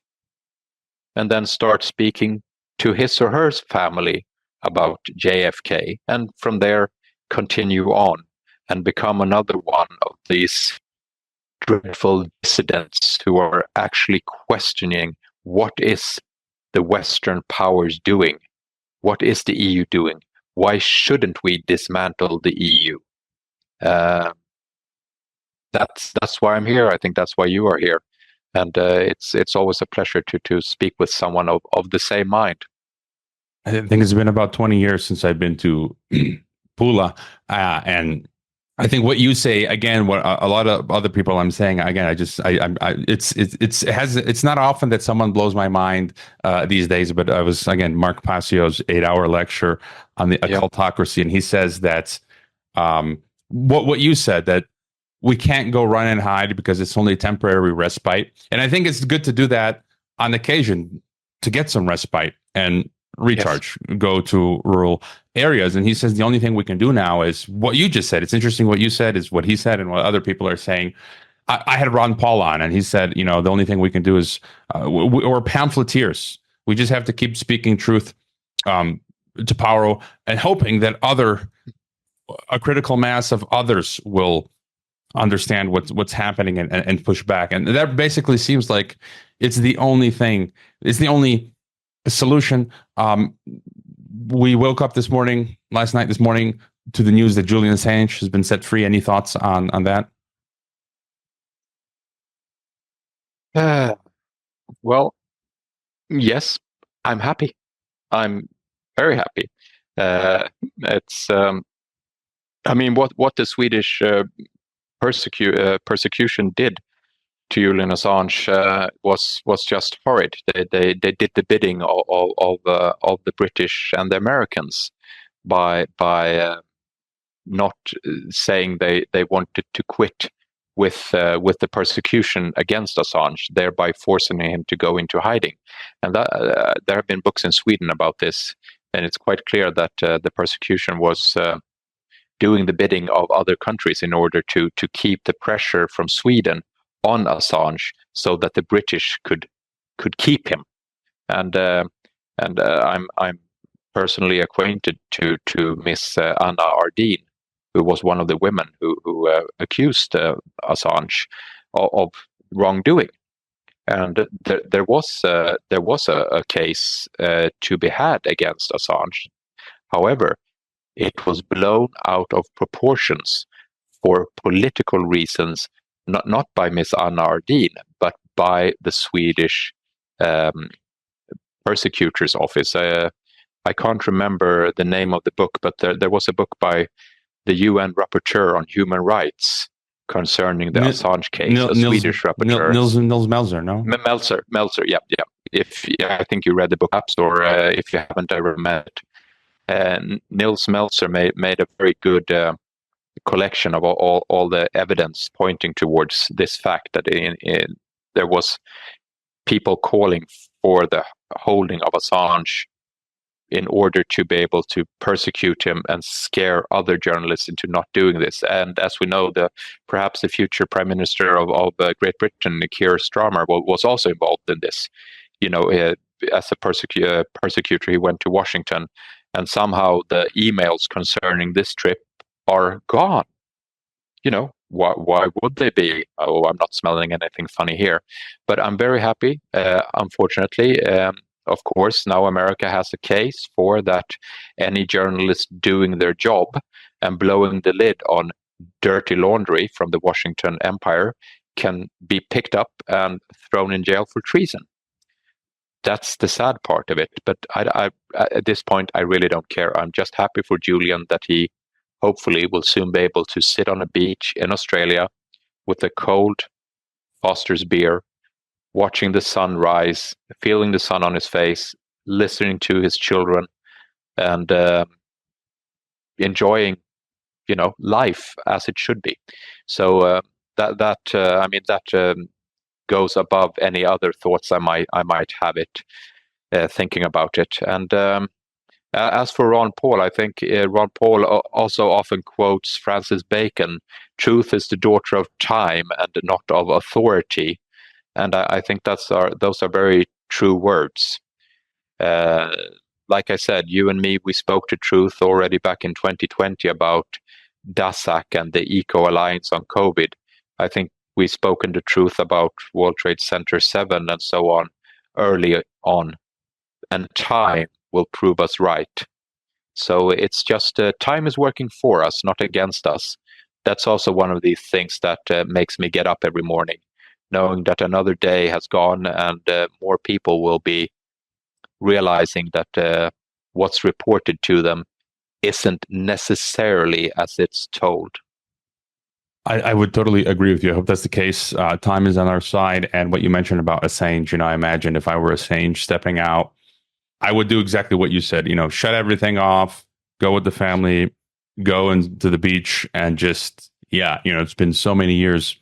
and then start speaking to his or her family about JFK, and from there continue on and become another one of these dreadful dissidents who are actually questioning what is the Western powers doing? What is the EU doing? Why shouldn't we dismantle the EU? That's why I'm here. I think that's why you are here. And it's always a pleasure to speak with someone of the same mind. I think it's been about 20 years since I've been to Pula, and I think what you say again, what a lot of other people I'm saying again, it's not often that someone blows my mind these days. But I was again Mark Passio's 8-hour lecture on the occultocracy, and he says that what you said, that we can't go run and hide because it's only a temporary respite. And I think it's good to do that on occasion to get some respite and recharge, go to rural areas. And he says the only thing we can do now is what you just said. It's interesting what you said is what he said and what other people are saying. I had Ron Paul on, and he said, you know, the only thing we can do is we're pamphleteers. We just have to keep speaking truth to power and hoping that a critical mass of others will understand what's happening and push back. And that basically seems like it's the only thing. It's the only solution. We woke up this morning, to the news that Julian Assange has been set free. Any thoughts on that? Well, yes, I'm happy. I'm very happy. It's, I mean, what the Swedish persecution did to Julian Assange was just horrid. They did the bidding of the British and the Americans by not saying they wanted to quit with the persecution against Assange, thereby forcing him to go into hiding. And that, there have been books in Sweden about this, and it's quite clear that the persecution was doing the bidding of other countries in order to keep the pressure from Sweden on Assange, so that the British could keep him. And I'm personally acquainted to Miss Anna Ardeen, who was one of the women who accused Assange of wrongdoing. And there was a case to be had against Assange. However, it was blown out of proportions for political reasons, not by Miss Anna Ardeen, but by the Swedish persecutor's office. I can't remember the name of the book, but there was a book by the UN rapporteur on human rights concerning the Assange case, a Swedish rapporteur. Nils Melzer, no? Melzer, yeah. I think you read the book, perhaps, or if you haven't, I recommend it. Nils Melzer made a very good collection of all the evidence pointing towards this fact that there was people calling for the holding of Assange in order to be able to persecute him and scare other journalists into not doing this. And as we know, perhaps the future Prime Minister of Great Britain, Keir Starmer, was also involved in this. As a persecutor, he went to Washington, and somehow the emails concerning this trip are gone. Why would they be? Oh, I'm not smelling anything funny here. But I'm very happy, unfortunately. Of course, now America has a case for that any journalist doing their job and blowing the lid on dirty laundry from the Washington Empire can be picked up and thrown in jail for treason. That's the sad part of it. But I at this point, I really don't care. I'm just happy for Julian that he hopefully will soon be able to sit on a beach in Australia with a cold Foster's beer, watching the sun rise, feeling the sun on his face, listening to his children, and enjoying, life as it should be. So that goes above any other thoughts I might have thinking about it. And as for Ron Paul, I think Ron Paul also often quotes Francis Bacon: "Truth is the daughter of time and not of authority." And I think those are very true words. Like I said, you and me, we spoke the truth already back in 2020 about DASAC and the Eco Alliance on COVID. I think we've spoken the truth about World Trade Center 7 and so on early on. And time will prove us right. So it's just time is working for us, not against us. That's also one of these things that makes me get up every morning, knowing that another day has gone and more people will be realizing that what's reported to them isn't necessarily as it's told. I would totally agree with you. I hope that's the case. Time is on our side. And what you mentioned about Assange, I imagine if I were Assange stepping out, I would do exactly what you said, shut everything off, go with the family, go into the beach, and just, it's been so many years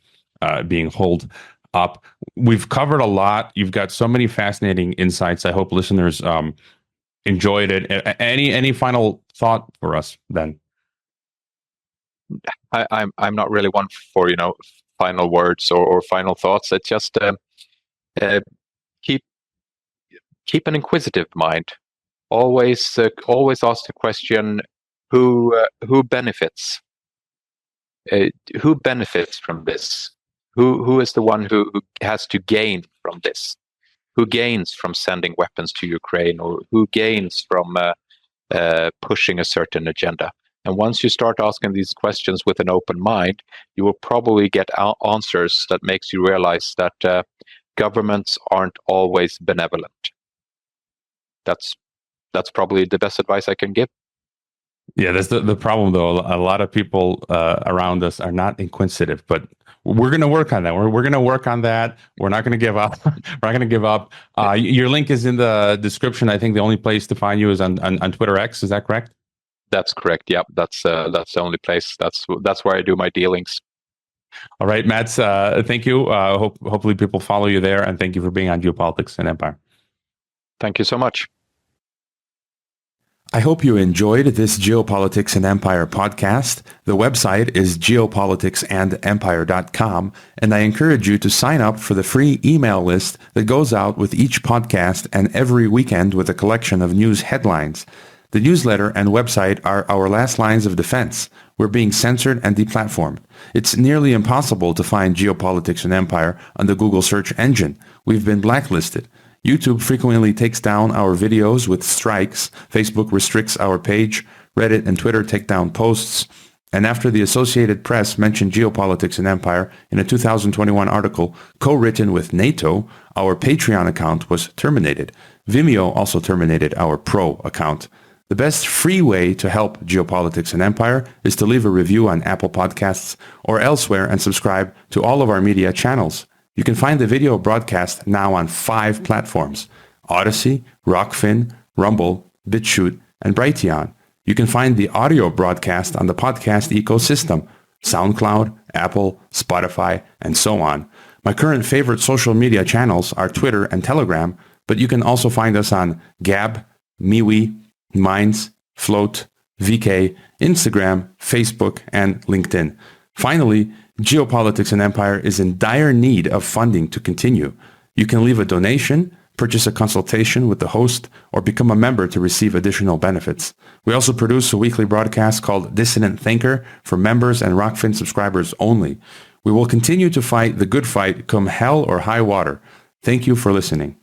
being holed up. We've covered a lot. You've got so many fascinating insights. I hope listeners enjoyed it. Any final thought for us then? I'm not really one for final words or final thoughts. It's just keep an inquisitive mind. Always ask the question: who benefits? Who benefits from this? Who is the one who has to gain from this? Who gains from sending weapons to Ukraine, or who gains from pushing a certain agenda? And once you start asking these questions with an open mind, you will probably get answers that makes you realize that governments aren't always benevolent. That's probably the best advice I can give. Yeah, that's the problem, though. A lot of people around us are not inquisitive, but we're going to work on that. We're going to work on that. We're not going to give up. We're not going to give up. Your link is in the description. I think the only place to find you is on Twitter X. Is that correct? That's correct. Yeah, that's the only place. That's where I do my dealings. All right, Mats. Thank you. Hopefully people follow you there, and thank you for being on Geopolitics and Empire. Thank you so much. I hope you enjoyed this Geopolitics and Empire podcast. The website is geopoliticsandempire.com, and I encourage you to sign up for the free email list that goes out with each podcast and every weekend with a collection of news headlines. The newsletter and website are our last lines of defense. We're being censored and deplatformed. It's nearly impossible to find Geopolitics and Empire on the Google search engine. We've been blacklisted. YouTube frequently takes down our videos with strikes. Facebook restricts our page. Reddit and Twitter take down posts. And after the Associated Press mentioned Geopolitics and Empire in a 2021 article co-written with NATO, our Patreon account was terminated. Vimeo also terminated our Pro account. The best free way to help Geopolitics and Empire is to leave a review on Apple Podcasts or elsewhere and subscribe to all of our media channels. You can find the video broadcast now on 5 platforms: Odyssey, Rockfin, Rumble, BitChute, and Brighteon. You can find the audio broadcast on the podcast ecosystem: SoundCloud, Apple, Spotify, and so on. My current favorite social media channels are Twitter and Telegram, but you can also find us on Gab, MeWe, Minds, Float, VK, Instagram, Facebook, and LinkedIn. Finally, Geopolitics and Empire is in dire need of funding to continue. You can leave a donation, purchase a consultation with the host, or become a member to receive additional benefits. We also produce a weekly broadcast called Dissident Thinker for members and Rockfin subscribers only. We will continue to fight the good fight come hell or high water. Thank you for listening.